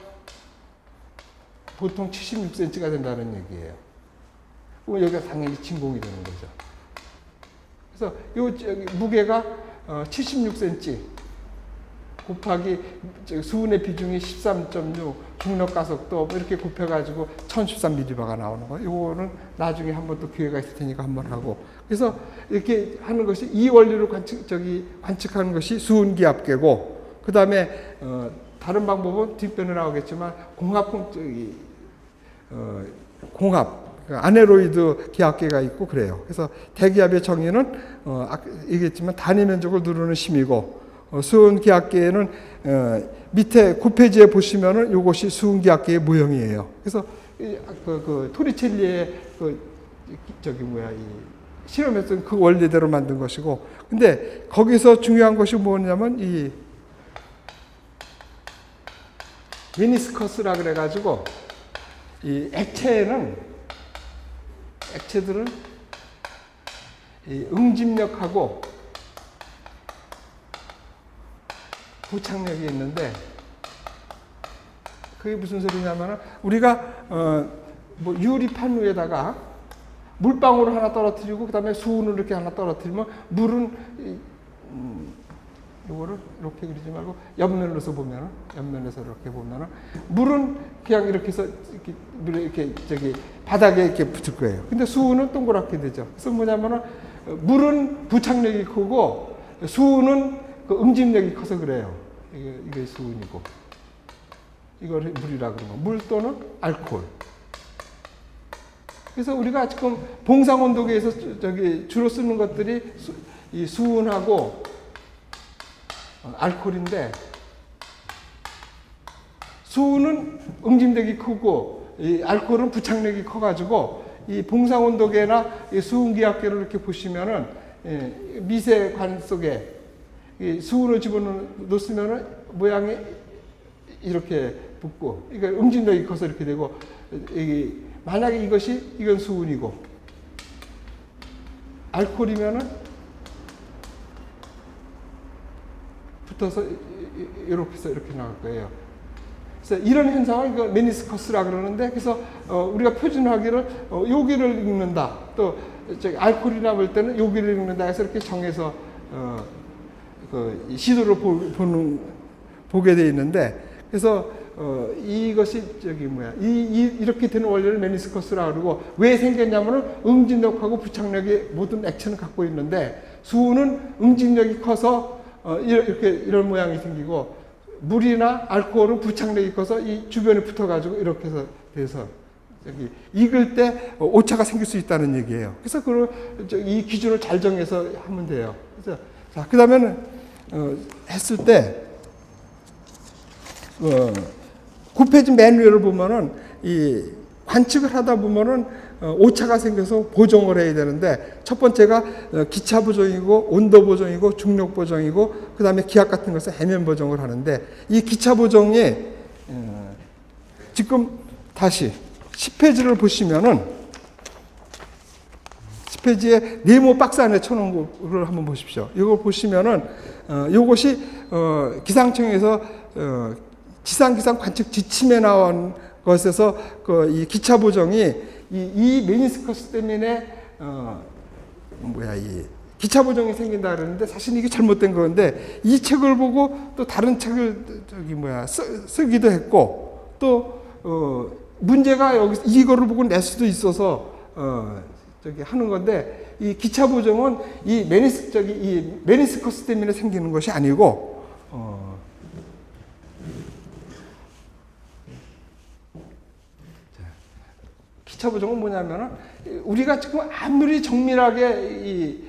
보통 76cm가 된다는 얘기예요. 그럼 여기가 당연히 진공이 되는 거죠. 그래서 무게가 76cm 곱하기 수은의 비중이 13.6, 중력 가속도 이렇게 곱해가지고 1013mB가 나오는 거예요. 이거는 나중에 한번 또 기회가 있을 테니까 한번 하고. 그래서 이렇게 하는 것이 이 원리로 관측하는 것이 수은 기압계고, 그 다음에 다른 방법은 뒷변에 나오겠지만 공합 아네로이드 기압계가 있고 그래요. 그래서 대기압의 정의는 얘기했지만 단위 면적을 누르는 심이고, 수은 기압계는 밑에 9페이지에 보시면은 이것이 수은 기압계의 모형이에요. 그래서 토리첼리의 실험에서 그 원리대로 만든 것이고, 근데 거기서 중요한 것이 뭐냐면 이 메니스커스라 그래가지고 이 액체들은 이 응집력하고 부착력이 있는데, 그게 무슨 소리냐면 우리가 뭐 유리판 위에다가 물방울을 하나 떨어뜨리고 그 다음에 수은을 이렇게 하나 떨어뜨리면 물은 이거를 이렇게 그리지 말고 옆면에서 이렇게 보면은 물은 그냥 이렇게 해서 이렇게 바닥에 이렇게 붙을 거예요. 근데 수은은 동그랗게 되죠. 그래서 뭐냐면은 물은 부착력이 크고 수은은 그 응집력이 커서 그래요. 이게 수은이고, 이걸 물이라 그러는 거. 물 또는 알코올. 그래서 우리가 지금 봉상온도계에서 주로 쓰는 것들이 이 수은하고 알코올인데, 수은은 응집력이 크고 이 알코올은 부착력이 커가지고 이 봉상온도계나 이 수은기압계를 이렇게 보시면은 미세관 속에 이 수은을 집어넣으면은 모양이 이렇게 붙고, 그러니까 응집력이 커서 이렇게 되고, 만약에 이건 수은이고 알코올이면은 붙어서 이렇게 해서 이렇게 나갈 거예요. 그래서 이런 현상을 메니스커스라 그러는데, 그래서 우리가 표준화기를 여기를 읽는다, 또 알코올이나 볼 때는 여기를 읽는다 해서 이렇게 정해서 시도를 보게 돼 있는데, 그래서 이것이 이렇게 되는 원리를 메니스커스라 그러고, 왜 생겼냐면은 응집력하고 부착력이 모든 액체는 갖고 있는데 수은은 응집력이 커서 이런 모양이 생기고, 물이나 알코올은 부착력이 커서 이 주변에 붙어가지고 이렇게 돼서 익을 때 오차가 생길 수 있다는 얘기예요. 그래서 이 기준을 잘 정해서 하면 돼요. 그래서 자, 그 다음에는 했을 때 9페이지 맨 위를 보면은 이 관측을 하다 보면은 오차가 생겨서 보정을 해야 되는데, 첫 번째가 기차 보정이고 온도 보정이고 중력 보정이고 그 다음에 기압 같은 것을 해면 보정을 하는데, 이 기차 보정이 지금 다시 10페이지를 보시면은 10페이지에 네모 박스 안에 쳐놓은 거를 한번 보십시오. 이걸 보시면은 이것이 기상청에서 지상기상 관측 지침에 나온 것에서 이 기차 보정이 이 메니스커스 때문에 이 기차 보정이 생긴다 그러는데, 사실 이게 잘못된 건데, 이 책을 보고 또 다른 책을 쓰기도 했고, 또 문제가 여기서 이거를 보고 낼 수도 있어서 하는 건데, 이 기차 보정은 이 메니스커스 때문에 생기는 것이 아니고 기차 보정은 뭐냐면은, 우리가 지금 아무리 정밀하게 이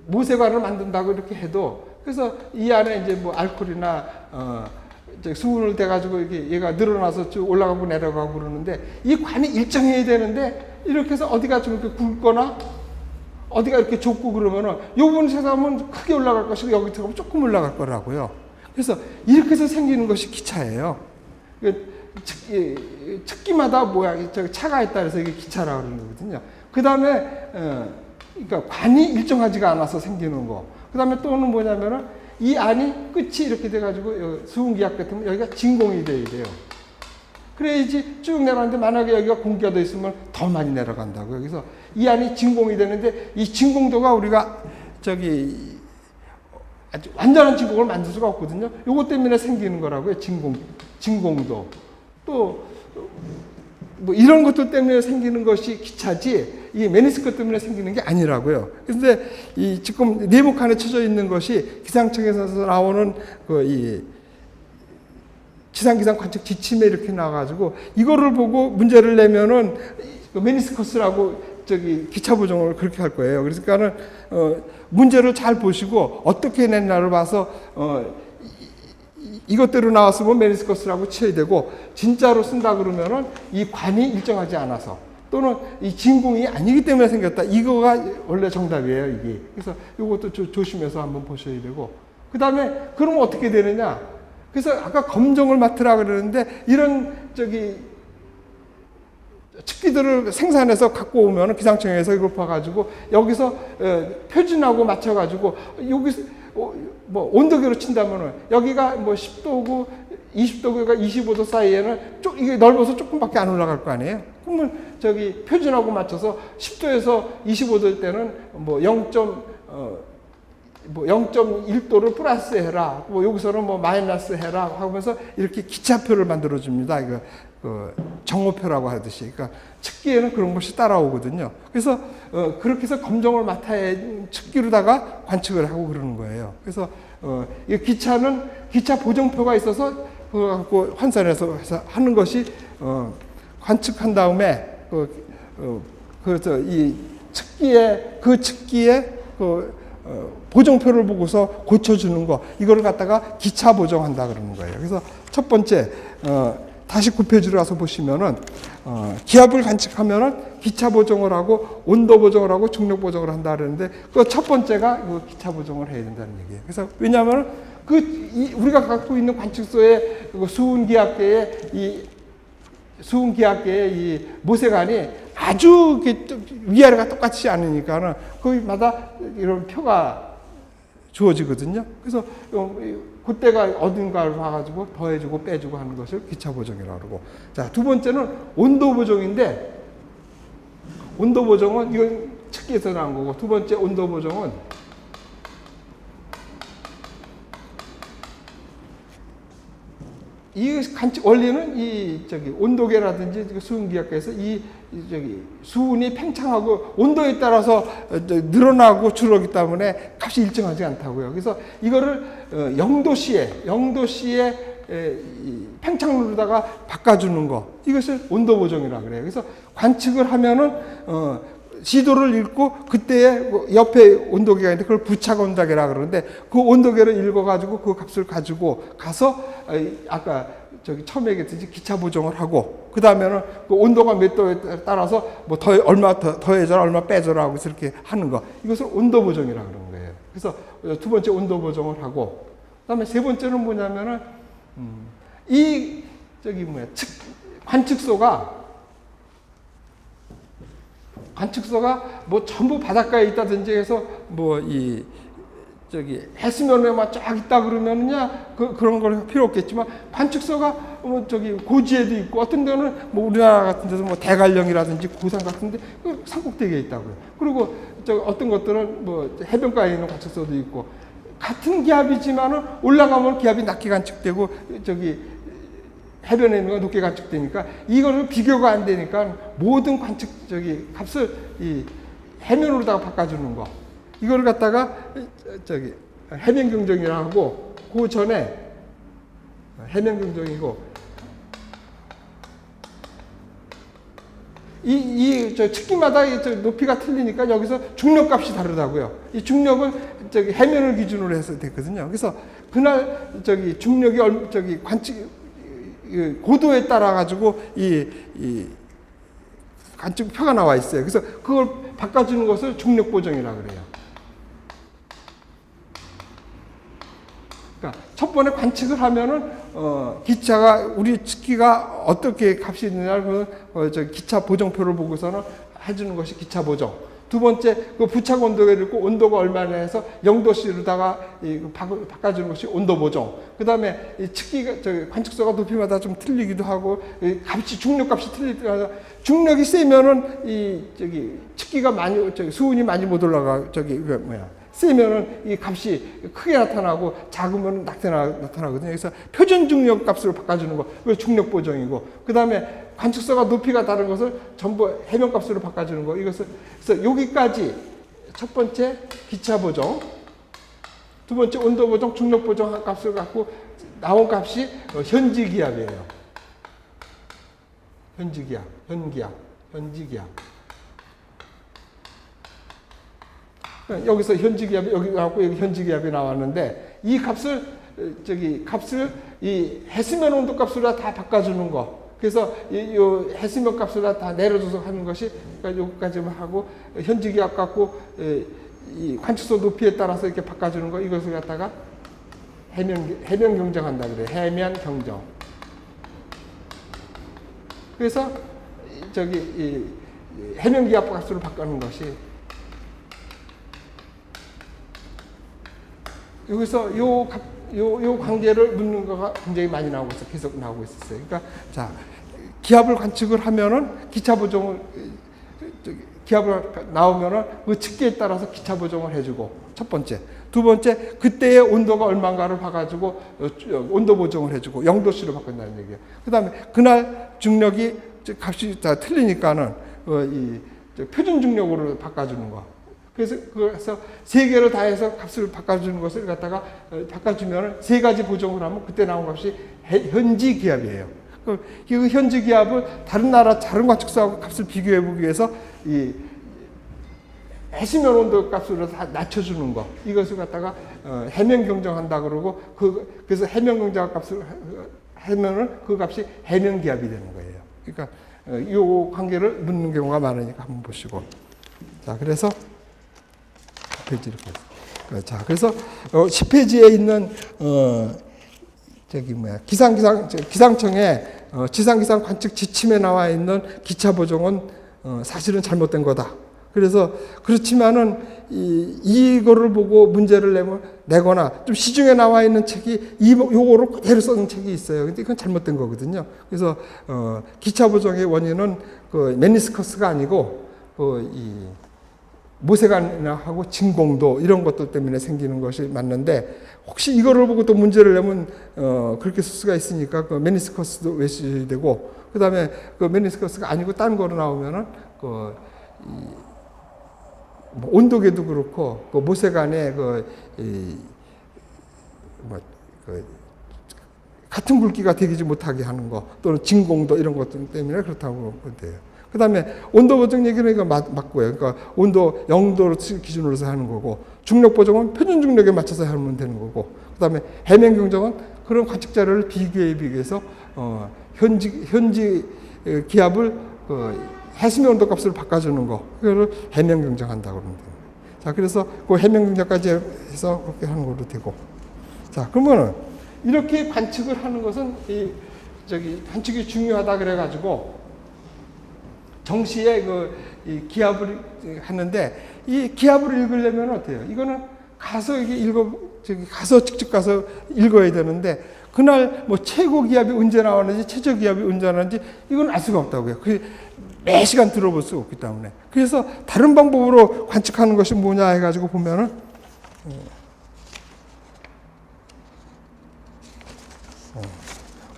모세관을 만든다고 이렇게 해도, 그래서 이 안에 이제 뭐 알코올이나 수은을 대가지고 이렇게 얘가 늘어나서 쭉 올라가고 내려가고 그러는데, 이 관이 일정해야 되는데 이렇게 해서 어디가 좀 이렇게 굵거나 어디가 이렇게 좁고 그러면은 요 부분 세상은 크게 올라갈 것이고 여기 들어가면 조금 올라갈 거라고요. 그래서 이렇게 해서 생기는 것이 기차예요. 측기마다 모양이 차가 있다 그래서 이게 기차라고 그러는 거거든요. 그 다음에 그러니까 관이 일정하지가 않아서 생기는 거. 그 다음에 또는 뭐냐면은 이 안이 끝이 이렇게 돼가지고 수은기압 같으면 여기가 진공이 돼야 돼요. 그래야지 쭉 내려가는데 만약에 여기가 공기가 더 있으면 더 많이 내려간다고요. 그래서 이 안이 진공이 되는데 이 진공도가 우리가 아주 완전한 진공을 만들 수가 없거든요. 요것 때문에 생기는 거라고요. 진공도. 또 뭐 이런 것들 때문에 생기는 것이 기차지 이 메니스커 때문에 생기는 게 아니라고요. 그런데 이 지금 네모칸에 쳐져 있는 것이 기상청에서 나오는 이 지상기상 관측 지침에 이렇게 나와가지고 이거를 보고 문제를 내면은 메니스커스라고 기차 보정을 그렇게 할 거예요. 그러니까는 문제를 잘 보시고 어떻게 냈나를 봐서 이것대로 나왔으면 메니스커스라고 쳐야 되고 진짜로 쓴다 그러면은 이 관이 일정하지 않아서 또는 이 진공이 아니기 때문에 생겼다. 이거가 원래 정답이에요, 이게. 그래서 이것도 조심해서 한번 보셔야 되고. 그 다음에 그럼 어떻게 되느냐? 그래서 아까 검정을 맡으라 그러는데 이런 측기들을 생산해서 갖고 오면 기상청에서 이걸 봐가지고 여기서 표준하고 맞춰가지고 여기서 뭐 온도계로 친다면은 여기가 뭐 10도고 20도가 25도 사이에는 이게 넓어서 조금밖에 안 올라갈 거 아니에요. 그러면 표준하고 맞춰서 10도에서 25도일 때는 뭐 0.1도를 플러스 해라. 뭐 여기서는 뭐 마이너스 해라 하면서 이렇게 기차표를 만들어 줍니다. 이거 정오표라고 하듯이. 그러니까 측기에는 그런 것이 따라오거든요. 그래서 그렇게 해서 검정을 맡아야 측기로다가 관측을 하고 그러는 거예요. 그래서 이 기차는 기차 보정표가 있어서 그거 갖고 환산해서 하는 것이 관측한 다음에 그래서 이 측기에 보정표를 보고서 고쳐주는 거, 이거를 갖다가 기차 보정한다 그러는 거예요. 그래서 첫 번째, 다시 9페이지로 가서 보시면은, 기압을 관측하면은 기차 보정을 하고, 온도 보정을 하고, 중력 보정을 한다 그러는데, 그 첫 번째가 기차 보정을 해야 된다는 얘기예요. 그래서 왜냐하면 우리가 갖고 있는 관측소의 수은기압계의 이 모세관이 아주 위아래가 똑같지 않으니까는 거기마다 이런 표가 주어지거든요. 그래서 그때가 어딘가를 봐가지고 더해주고 빼주고 하는 것을 기차 보정이라고 그러고. 자, 두 번째는 온도 보정인데, 온도 보정은 이건 측기에서 나온 거고, 두 번째 온도 보정은 이 관측 원리는 온도계라든지 수은기압계에서 수은이 팽창하고 온도에 따라서 늘어나고 줄어들기 때문에 값이 일정하지 않다고요. 그래서 이거를 0도씨에 팽창로다가 바꿔주는 거, 이것을 온도 보정이라고 그래요. 그래서 관측을 하면은 지도를 읽고 그때의 옆에 온도계가 있는데 그걸 부착 온도계라고 그러는데 그 온도계를 읽어가지고 그 값을 가지고 가서 아까 처음에 얘기했듯이 기차 보정을 하고 그 다음에는 그 온도가 몇 도에 따라서 뭐 얼마 더해줘라 얼마 빼줘라 하고 이렇게 하는 거, 이것을 온도 보정이라고 그러는 거예요. 그래서 두 번째 온도 보정을 하고 그 다음에 세 번째는 뭐냐면은 관측소가 뭐 전부 바닷가에 있다든지 해서 해수면에만 쫙 있다 그러면은야 그런 걸 필요 없겠지만 관측소가 고지에도 있고 어떤 데는 뭐 우리나라 같은 데서 뭐 대관령이라든지 고산 같은 데 산꼭대기에 있다고요. 그리고 어떤 것들은 뭐 해변가에 있는 관측소도 있고 같은 기압이지만은 올라가면 기압이 낮게 관측되고 해변에 있는 건 높게 관측되니까 이거를 비교가 안 되니까 모든 관측 값을 이 해면으로다가 바꿔주는 거, 이걸 갖다가 해면 경정이라고 하고 그 전에 해면 경정이고 측기마다 높이가 틀리니까 여기서 중력 값이 다르다고요. 이 중력은 해면을 기준으로 해서 됐거든요. 그래서 그날 중력이 관측 고도에 따라 가지고 이 관측표가 나와 있어요. 그래서 그걸 바꿔주는 것을 중력 보정이라고 그래요. 그러니까 첫 번에 관측을 하면은 기차가 우리 측기가 어떻게 값이 있느냐를 기차 보정표를 보고서는 해주는 것이 기차 보정. 두 번째, 그 부착 온도계를 있고 온도가 얼마나 해서 0도씨로다가 바꿔주는 것이 온도 보정. 그 다음에 측기가, 관측소가 높이마다 좀 틀리기도 하고, 값이, 중력값이 틀리기도 하고, 중력이 세면은 측기가 많이, 수온이 많이 못 올라가, 세면은 이 값이 크게 나타나고 작으면 나타나거든요. 그래서 표준 중력 값으로 바꿔주는 거, 그게 중력 보정이고, 그 다음에 관측소가 높이가 다른 것을 전부 해명 값으로 바꿔주는 거. 그래서 여기까지 첫 번째 기차 보정, 두 번째 온도 보정, 중력 보정 값을 갖고 나온 값이 현지 기압이에요. 현지 기압. 여기서 현지 기압이 여기 나왔고 여기 현지 기압이 나왔는데 이 값을 이 해수면 온도 값으로 다 바꿔주는 거. 그래서 이 해수면 값으로 다 내려줘서 하는 것이 그러니까 여기까지만 하고 현지 기압 갖고 이 관측소 높이에 따라서 이렇게 바꿔주는 거 이것을 갖다가 해면 경정한다 그래요. 해면 경정. 그래서 이 해면 기압 값으로 바꾸는 것이 여기서 요 관계를 묻는 거가 굉장히 많이 나오고 있어요. 계속 나오고 있었어요. 그러니까 자 기압을 관측을 하면은 기차 보정을 기압을 나오면은 그 측계에 따라서 기차 보정을 해주고 첫 번째, 두 번째 그때의 온도가 얼마인가를 봐가지고 온도 보정을 해주고 0도씨로 바꾼다는 얘기예요. 그다음에 그날 중력이 값이 다 틀리니까는 이 표준 중력으로 바꿔주는 거. 그래서 세 개를 다 해서 값을 바꿔주는 것을 갖다가 바꿔주면 세 가지 보정을 하면 그때 나온 값이 현지 기압이에요. 그 현지 기압을 다른 나라 다른 관측소하고 값을 비교해 보기 위해서 이 해수면 온도 값으로 다 낮춰주는 거 이것을 갖다가 해면 경정한다 그러고 그래서 해면 경정 값을 하면은 그 값이 해면 기압이 되는 거예요. 그러니까 이 관계를 묻는 경우가 많으니까 한번 보시고 자 그래서 페이지 이렇게. 자, 그래서 10페이지에 있는 기상청의 지상기상 관측 지침에 나와 있는 기차 보정은 사실은 잘못된 거다. 그래서 그렇지만은 이거를 보고 문제를 내거나 좀 시중에 나와 있는 책이 요거를 그대로 써는 책이 있어요. 근데 이건 잘못된 거거든요. 그래서 기차 보정의 원인은 그 메니스커스가 아니고 모세관이나 하고 진공도 이런 것들 때문에 생기는 것이 맞는데 혹시 이거를 보고 또 문제를 내면 그렇게 쓸 수가 있으니까 그 메니스커스도 외셔야 되고 그 다음에 그 메니스커스가 아니고 딴 거로 나오면은 뭐 온도계도 그렇고 그 모세관에 같은 굵기가 되지 못하게 하는 거 또는 진공도 이런 것들 때문에 그렇다고 보면 돼요. 그 다음에 온도 보정 얘기는 이거 맞고요. 그러니까 온도 0도로 기준으로 해서 하는 거고, 중력 보정은 표준 중력에 맞춰서 하면 되는 거고, 그 다음에 해면 경정은 그런 관측 자료를 비교해서 현지 기압을 해수면 온도 값으로 바꿔주는 거, 그거를 해면 경정한다고 그러면 돼요. 자, 그래서 그 해면 경정까지 해서 그렇게 하는 걸로 되고. 자, 그러면은 이렇게 관측을 하는 것은 관측이 중요하다 그래가지고. 정시에 이 기압을 하는데 이 기압을 읽으려면 어때요? 이거는 가서 가서 직접 가서 읽어야 되는데 그날 뭐 최고 기압이 언제 나왔는지 최저 기압이 언제 나왔는지 이건 알 수가 없다고요. 매 시간 들어볼 수 없기 때문에. 그래서 다른 방법으로 관측하는 것이 뭐냐 해가지고 보면은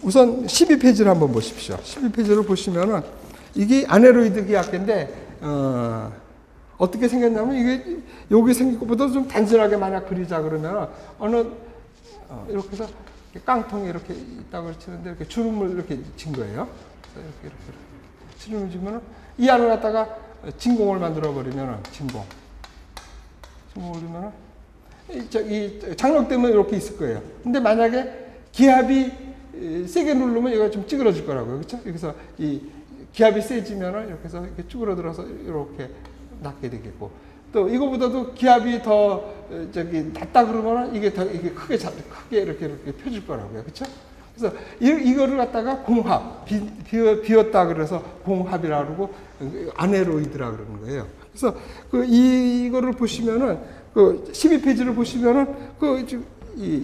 우선 12페이지를 한번 보십시오. 12페이지를 보시면은 이게 아네로이드 기압계인데 어떻게 생겼냐면 이게 여기 생긴 것보다 좀 단순하게 만약 그리자 그러면 이렇게 해서 깡통이 이렇게 있다고 치는데 이렇게 주름을 이렇게 진 거예요. 이렇게 주름을 지면은 이 안을 갖다가 진공을 만들어 버리면은 진공을 주면은 이 장력 때문에 이렇게 있을 거예요. 근데 만약에 기압이 세게 누르면 얘가 좀 찌그러질 거라고요. 그렇죠? 여기서 이 기압이 세지면은 이렇게 해서 이렇게 쭈그러들어서 이렇게 낮게 되겠고 또 이거보다도 기압이 더 낮다 그러면은 이게 크게 이렇게 펴질 거라고요. 그렇죠? 그래서 이거를 갖다가 공합, 비었다 그래서 공합이라고 그러고 아네로이드라 그러는 거예요. 그래서 이거를 보시면은 12페이지를 보시면은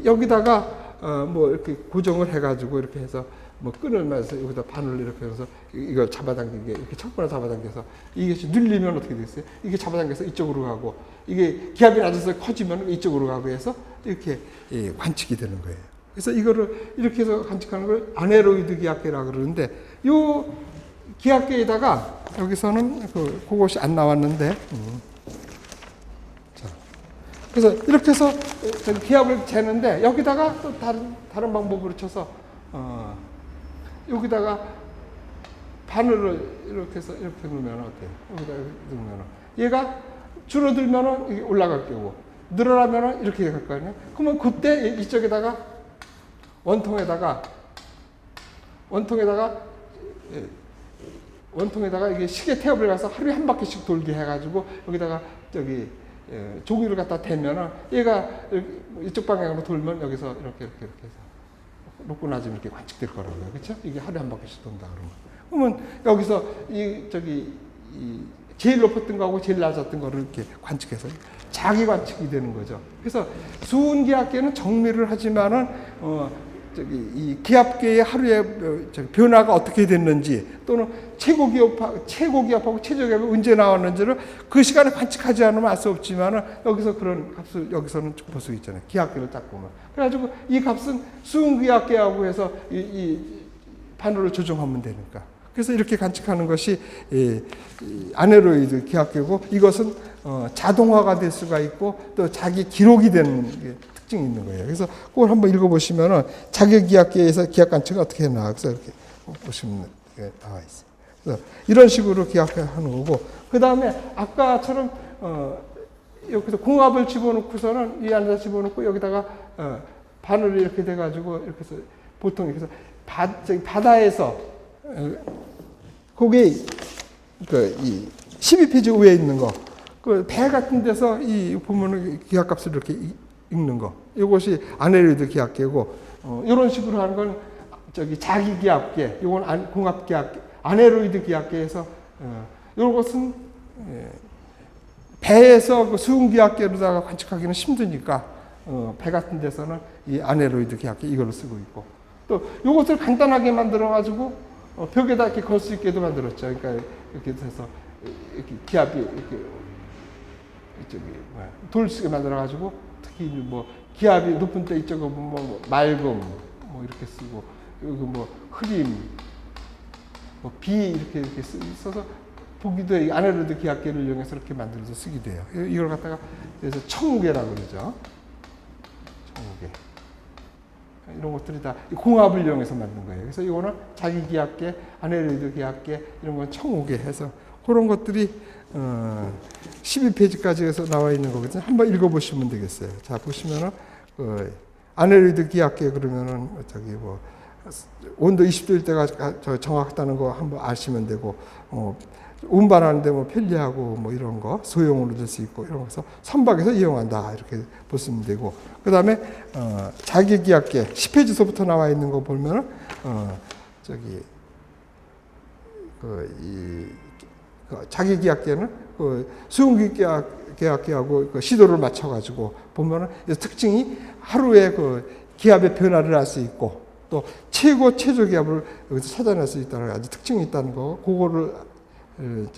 여기다가 뭐 이렇게 고정을 해가지고 이렇게 해서 뭐 끊으면서 여기다 바늘 이렇게 해서 이걸 잡아당기게 이렇게 척분을 잡아당겨서 이게 눌리면 어떻게 되겠어요? 이게 잡아당겨서 이쪽으로 가고 이게 기압이 낮아서 커지면 이쪽으로 가고 해서 이렇게 관측이 되는 거예요. 그래서 이거를 이렇게 해서 관측하는 걸 아네로이드 기압계라 그러는데 요 기압계에다가 여기서는 그것이 안 나왔는데 자, 그래서 이렇게 해서 기압을 재는데 여기다가 또 다른 방법으로 쳐서 여기다가 바늘을 이렇게 해서 이렇게 놓으면 어때요? 여기다 놓으면 얘가 줄어들면은 이게 올라갈 거고 늘어나면은 이렇게 갈 거 아니에요? 그러면 그때 이쪽에다가 원통에다가 이게 시계 태엽을 가서 하루에 한 바퀴씩 돌게 해가지고 여기다가 종이를 갖다 대면은 얘가 이쪽 방향으로 돌면 여기서 이렇게 해서 놓고 나중에 이렇게 관측될 거라고요. 그렇죠? 이게 하루에 한 바퀴씩 돈다 그러면 여기서 제일 높았던 거하고 제일 낮았던 거를 이렇게 관측해서 자기 관측이 되는 거죠. 그래서 수은 기압계는 정밀을 하지만은 이 기압계의 하루에 변화가 어떻게 됐는지 또는 최고 기압하고 최저 기압이 언제 나왔는지를 그 시간에 관측하지 않으면 알 수 없지만은 여기서 그런 값을 여기서는 볼 수 있잖아요. 기압계를 딱 보면. 그래가지고 이 값은 수은 기압계하고 해서 이 바늘을 조정하면 되니까. 그래서 이렇게 관측하는 것이 아네로이드 기압계고 이것은 자동화가 될 수가 있고 또 자기 기록이 되는 특징이 있는 거예요. 그래서 그걸 한번 읽어보시면은 자기 기압계에서 기압 관측이 어떻게 나와. 그래서 이렇게 보시면 나와 있어요. 그래서 이런 식으로 기압하는 거고 그 다음에 아까처럼 여기서 공압을 집어넣고서는 이 안에다 집어넣고 여기다가 바늘을 이렇게 돼가지고 이렇게 해서 보통 이렇게 해서 바다에서 거기 이 12페이지 위에 있는 거, 배 같은 데서 보면은 기압값을 이렇게 읽는 거, 이것이 아네로이드 기압계고, 이런 식으로 하는 건 자기 기압계, 이건 공압 기압계, 아네로이드 기압계에서 이것은 배에서 수은 기압계로다가 관측하기는 힘드니까 배 같은 데서는 이 아네로이드 기압계 이걸로 쓰고 있고, 또 이것을 간단하게 만들어 가지고 벽에다 이렇게 걸 수 있게도 만들었죠. 그러니까 이렇게 해서 이렇게 기압이 이렇게 돌 수 있게 만들어 가지고 특히 뭐 기압이 높은 때 이쪽은 뭐 맑음 뭐 이렇게 쓰고 여기 뭐 흐림 뭐 비 이렇게 써서 보기도 아네로이드 기압계를 이용해서 이렇게 만들어서 쓰기도 해요. 이걸 갖다가 그래서 청우계라고 그러죠. 청우계. 이런 것들이 다 공압을 이용해서 만든 거예요. 그래서 이거는 자기 기압계, 아네로이드 기압계 이런 건 청우계 해서 그런 것들이 12페이지까지 해서 나와 있는 거거든요. 한번 읽어보시면 되겠어요. 자 보시면은 아네로이드 기압계 그러면은 뭐 온도 20도일 때가 정확하다는 거 한번 아시면 되고 운반하는데 뭐 편리하고 뭐 이런 거 소형으로 들 수 있고 이런 거서 선박에서 이용한다 이렇게 보시면 되고 그 다음에 자기 기압계 10페이지서부터 나와 있는 거 보면은 자기 기압계는 수은 기압계하고 시도를 맞춰가지고 보면은 특징이 하루에 기압의 변화를 알 수 있고 또 최저 기압을 여기서 찾아낼 수 있다는 아주 특징이 있다는 거 그거를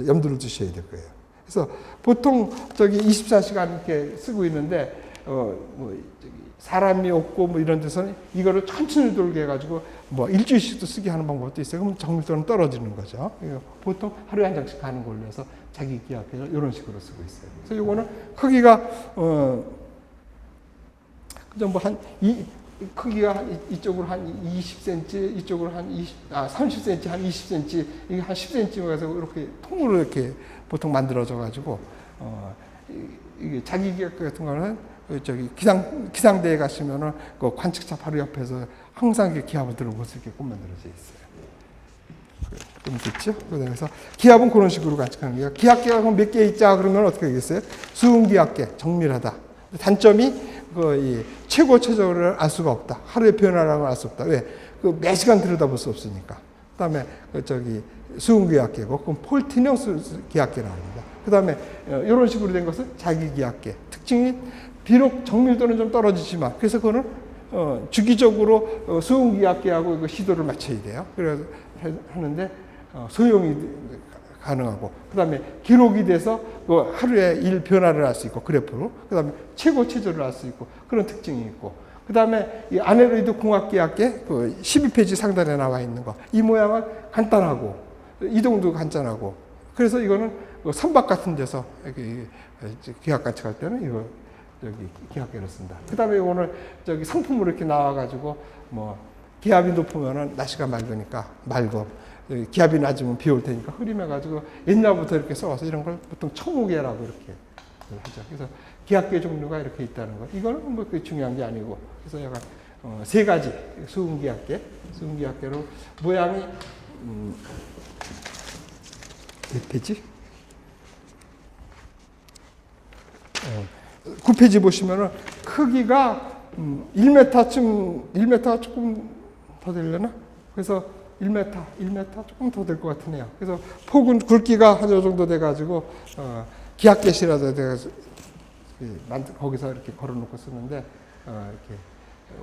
염두를 두셔야 될 거예요. 그래서 보통 24시간 이렇게 쓰고 있는데 사람이 없고 뭐 이런 데서는 이거를 천천히 돌게 해가지고 뭐 일주일씩도 쓰게 하는 방법도 있어요. 그러면 정밀도는 떨어지는 거죠. 보통 하루에 한 장씩 가는 걸로 해서 자기 기압계를 이런 식으로 쓰고 있어요. 그래서 이거는 크기가 그죠 뭐 크기가 이쪽으로 한 20cm, 이쪽으로 한 30cm, 한 20cm, 이게 한 10cm 가서 이렇게 통으로 이렇게 보통 만들어져 가지고 이게 자기 기압 같은 거는 기상대에 가시면은 그 관측차 바로 옆에서 항상 이렇게 기압을 들어볼 수 있게끔 만들어져 있어요. 그럼 됐죠? 그래서 기압은 그런 식으로 관측하는 거예요. 기압계가 몇 개 있자 그러면 어떻게 되겠어요? 수은 기압계, 정밀하다. 단점이 이 최고 최저를 알 수가 없다. 하루의 변화라고 알 수 없다. 왜? 그 매 시간 들여다볼 수 없으니까. 그다음에 수은기압계고 그건 폴티뇽 기압계라고 합니다. 그다음에 이런 식으로 된 것은 자기기압계. 특징이 비록 정밀도는 좀 떨어지지만 그래서 그거는 주기적으로 수은기압계하고 시도를 맞춰야 돼요. 그래서 하는데 소용이 가능하고 그다음에 기록이 돼서 하루에 일 변화를 할 수 있고 그래프로 그다음에 최고 최저를 알 수 있고 그런 특징이 있고 그다음에 이 아네로이드 공학기압계 12페이지 상단에 나와 있는 거 이 모양은 간단하고 이동도 간단하고 그래서 이거는 선박 같은 데서 기압 관측할 때는 이거 기압계를 쓴다. 그다음에 오늘 상품으로 이렇게 나와가지고 뭐 기압이 높으면은 날씨가 맑으니까 맑어. 기압이 낮으면 비 올 테니까 흐림해가지고 옛날부터 이렇게 써와서 이런 걸 보통 청우계라고 이렇게 하죠. 그래서 기압계 종류가 이렇게 있다는 거. 이거는 뭐 그게 중요한 게 아니고. 그래서 약간 세 가지 수은기압계로 모양이 몇 페이지? 9페이지 보시면은 크기가 1m가 조금 더 되려나? 그래서 1m 조금 더 될 것 같으네요. 그래서 폭은 굵기가 한 요 정도 돼가지고 기압계시라도 돼가지고 거기서 이렇게 걸어놓고 쓰는데 이렇게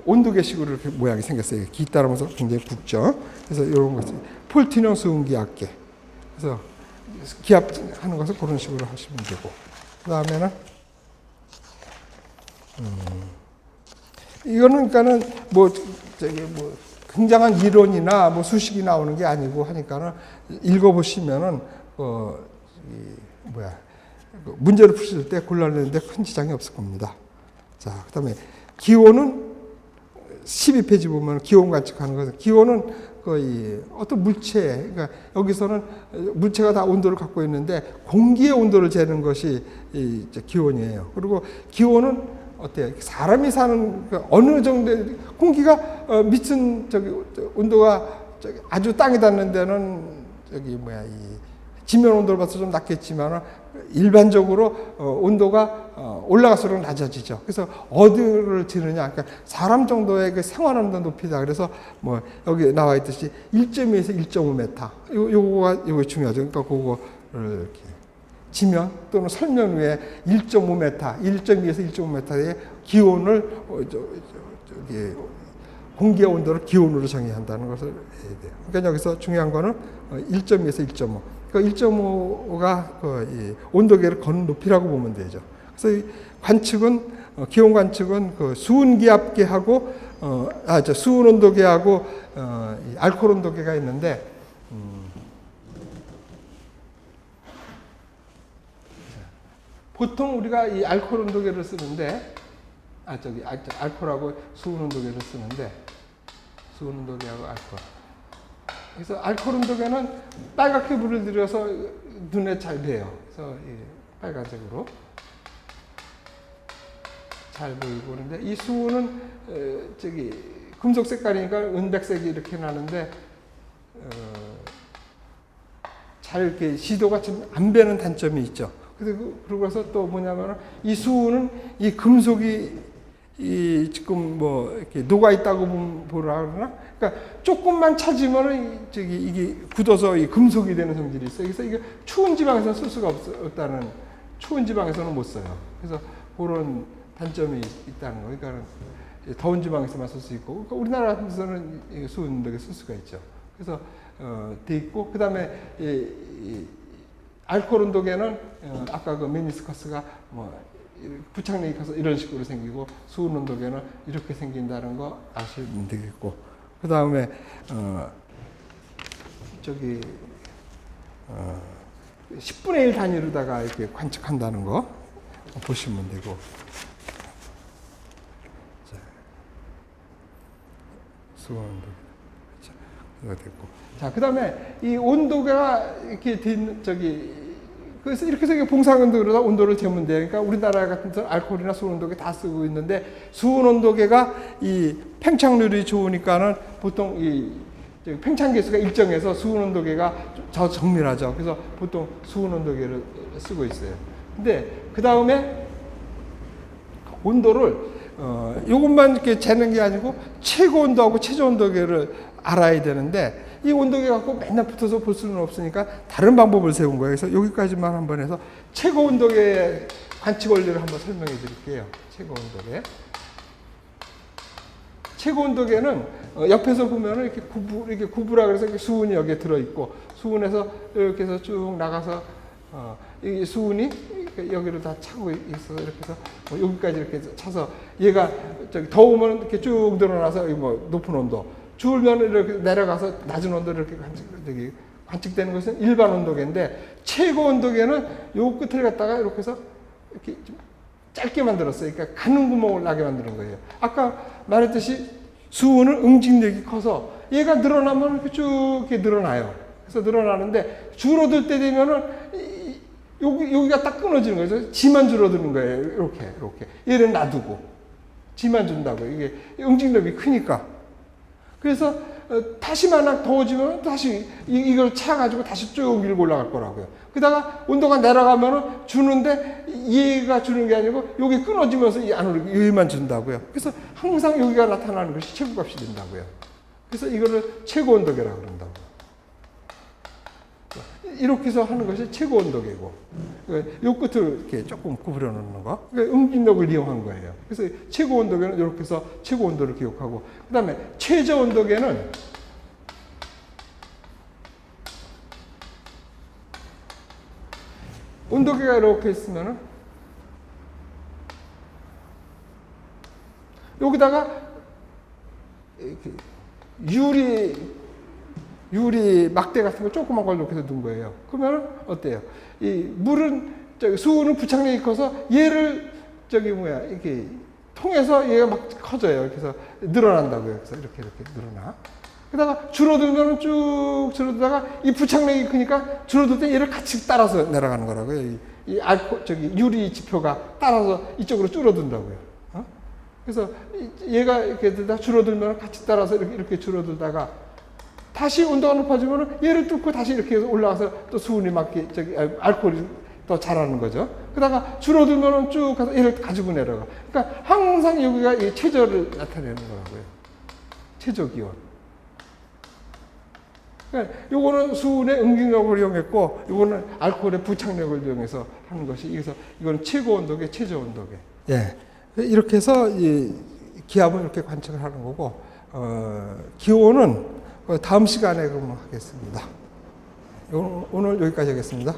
온도계식으로 이렇게 모양이 생겼어요. 기 따르면서 굉장히 굵죠. 그래서 이런 것이 폴티뇽 수은기압계. 그래서 기압하는 것을 그런 식으로 하시면 되고 그 다음에는 이거는 그러니까는 굉장한 이론이나 수식이 나오는 게 아니고 하니까는 읽어보시면은 문제를 푸실 때 골라내는데 큰 지장이 없을 겁니다. 자, 그다음에 기온은 12페이지 보면 기온 관측하는 것은 기온은 거의 어떤 물체, 그러니까 여기서는 물체가 다 온도를 갖고 있는데 공기의 온도를 재는 것이 기온이에요. 그리고 기온은 어때요? 사람이 사는 어느 정도의 공기가 미친 온도가 아주 땅에 닿는 데는 이 지면 온도를 봐서 좀 낮겠지만 일반적으로 온도가 올라갈수록 낮아지죠. 그래서 어디를 지느냐, 그러니까 사람 정도의 그 생활온도 높이다. 그래서 뭐 여기 나와 있듯이 1.2에서 1.5m. 요거 중요하죠. 그러니까 그거를 이렇게 지면 또는 설면 위에 1.5m, 1.2에서 1.5m의 기온을 공기의 온도를 기온으로 정의해야 한다는 것을 해야 돼요. 그러니까 여기서 중요한 거는 1.2에서 1.5. 그러니까 1.5가 온도계를 거는 높이라고 보면 되죠. 그래서 이 관측은 기온 관측은 수은기압계하고 수은온도계하고 알코올 온도계가 있는데 보통 우리가 이 알코올 온도계를 쓰는데 알코올하고 수은온도계를 쓰는데 수은온도계하고 알코올. 그래서 알코올 온도계는 빨갛게 불을 들여서 눈에 잘 배요. 그래서 빨간색으로 잘 보이고 그런데 이 수은은 금속 색깔이니까 은백색이 이렇게 나는데 잘 이렇게 시도가 좀 안 배는 단점이 있죠. 그리고 나서 또 뭐냐면 이 수은은 이 금속이 지금 이렇게 녹아 있다고 보라 그러나? 그러니까 조금만 차지면은 이게 굳어서 이 금속이 되는 성질이 있어요. 그래서 이게 추운 지방에서는 쓸 수가 없다는, 추운 지방에서는 못 써요. 그래서 그런 단점이 있다는 거. 그러니까 더운 지방에서만 쓸 수 있고, 그러니까 우리나라 같은 수은덕에 쓸 수가 있죠. 그래서 돼 있고, 그 다음에 알코올 온도계는 아까 그 메니스커스가 부착력이 커서 이런 식으로 생기고 수은 온도계는 이렇게 생긴다는 거 아시면 되겠고 그 다음에 10분의 1 단위로다가 이렇게 관측한다는 거 보시면 되고 수은 온도계 됐고 자, 그 다음에 이 온도계가 이렇게 그래서 이렇게 해서 봉상온도로 온도를 재면 돼요. 그러니까 우리나라 같은 데서 알코올이나 수은 온도계 다 쓰고 있는데 수은 온도계가 이 팽창률이 좋으니까는 보통 이 팽창 계수가 일정해서 수은 온도계가 더 정밀하죠. 그래서 보통 수은 온도계를 쓰고 있어요. 근데 그 다음에 온도를 요것만 이렇게 재는 게 아니고 최고 온도하고 최저 온도계를 알아야 되는데 이 온도계 갖고 맨날 붙어서 볼 수는 없으니까 다른 방법을 세운 거예요. 그래서 여기까지만 한번 해서 최고 온도계 관측 원리를 한번 설명해 드릴게요. 최고 온도계. 최고 온도계는 옆에서 보면은 이렇게 구부라 그래서 이렇게 수은이 여기에 들어 있고 수은에서 이렇게 해서 쭉 나가서 이 수은이 여기로 다 차고 있어 이렇게 해서 여기까지 이렇게 차서 얘가 저기 더우면 이렇게 쭉 늘어나서 뭐 높은 온도, 추우면 이렇게 내려가서 낮은 온도를 이렇게 관측되는 것은 일반 온도계인데 최고 온도계는 요 끝을 갖다가 이렇게 해서 이렇게 좀 짧게 만들었어요. 그러니까 가는 구멍을 나게 만드는 거예요. 아까 말했듯이 수은은 응집력이 커서 얘가 늘어나면 이렇게 쭉 이렇게 늘어나요. 그래서 늘어나는데 줄어들 때 되면은 여기가 딱 끊어지는 거예요. 그래서 지만 줄어드는 거예요. 이렇게. 얘를 놔두고. 지만 준다고. 이게 응집력이 크니까. 그래서 다시 만약 더워지면 다시 이걸 차가지고 다시 쭉 밀고 올라갈 거라고요. 그러다가 온도가 내려가면은 주는데 얘가 주는 게 아니고 여기 끊어지면서 이 안으로 여기만 준다고요. 그래서 항상 여기가 나타나는 것이 최고값이 된다고요. 그래서 이거를 최고 온도계라고 그런다고. 이렇게 해서 하는 것이 최고 온도계고, 요 끝을 이렇게 조금 구부려 놓는 거, 그러니까 응집력을 이용한 거예요. 그래서 최고 온도계는 이렇게 해서 최고 온도를 기억하고, 그 다음에 최저 온도계는 온도계가 이렇게 있으면은 여기다가 이렇게 유리 막대 같은 거 조그만 걸 이렇게 넣은 거예요. 그러면 어때요? 이 물은 수은은 부착력이 커서 얘를 이렇게 통해서 얘가 막 커져요. 그래서 늘어난다고요. 그래서 이렇게 늘어나. 그러다가 줄어들면 쭉 줄어들다가 이 부착력이 크니까 줄어들 때 얘를 같이 따라서 내려가는 거라고요. 유리 지표가 따라서 이쪽으로 줄어든다고요. 그래서 얘가 이렇게 들다 줄어들면 같이 따라서 이렇게 줄어들다가 다시 온도가 높아지면 얘를 뚫고 다시 이렇게 해서 올라가서 또 수은이 막 알코올이 더 자라는 거죠. 그러다가 줄어들면 쭉 가서 얘를 가지고 내려가. 그러니까 항상 여기가 이 최저를 나타내는 거라고요. 최저 기온. 그러니까 요거는 수은의 응집력을 이용했고, 요거는 알코올의 부착력을 이용해서 하는 것이, 이거는 최고 온도계, 최저 온도계. 예. 이렇게 해서 이 기압을 이렇게 관측을 하는 거고, 기온은 다음 시간에 그럼 하겠습니다. 오늘 여기까지 하겠습니다.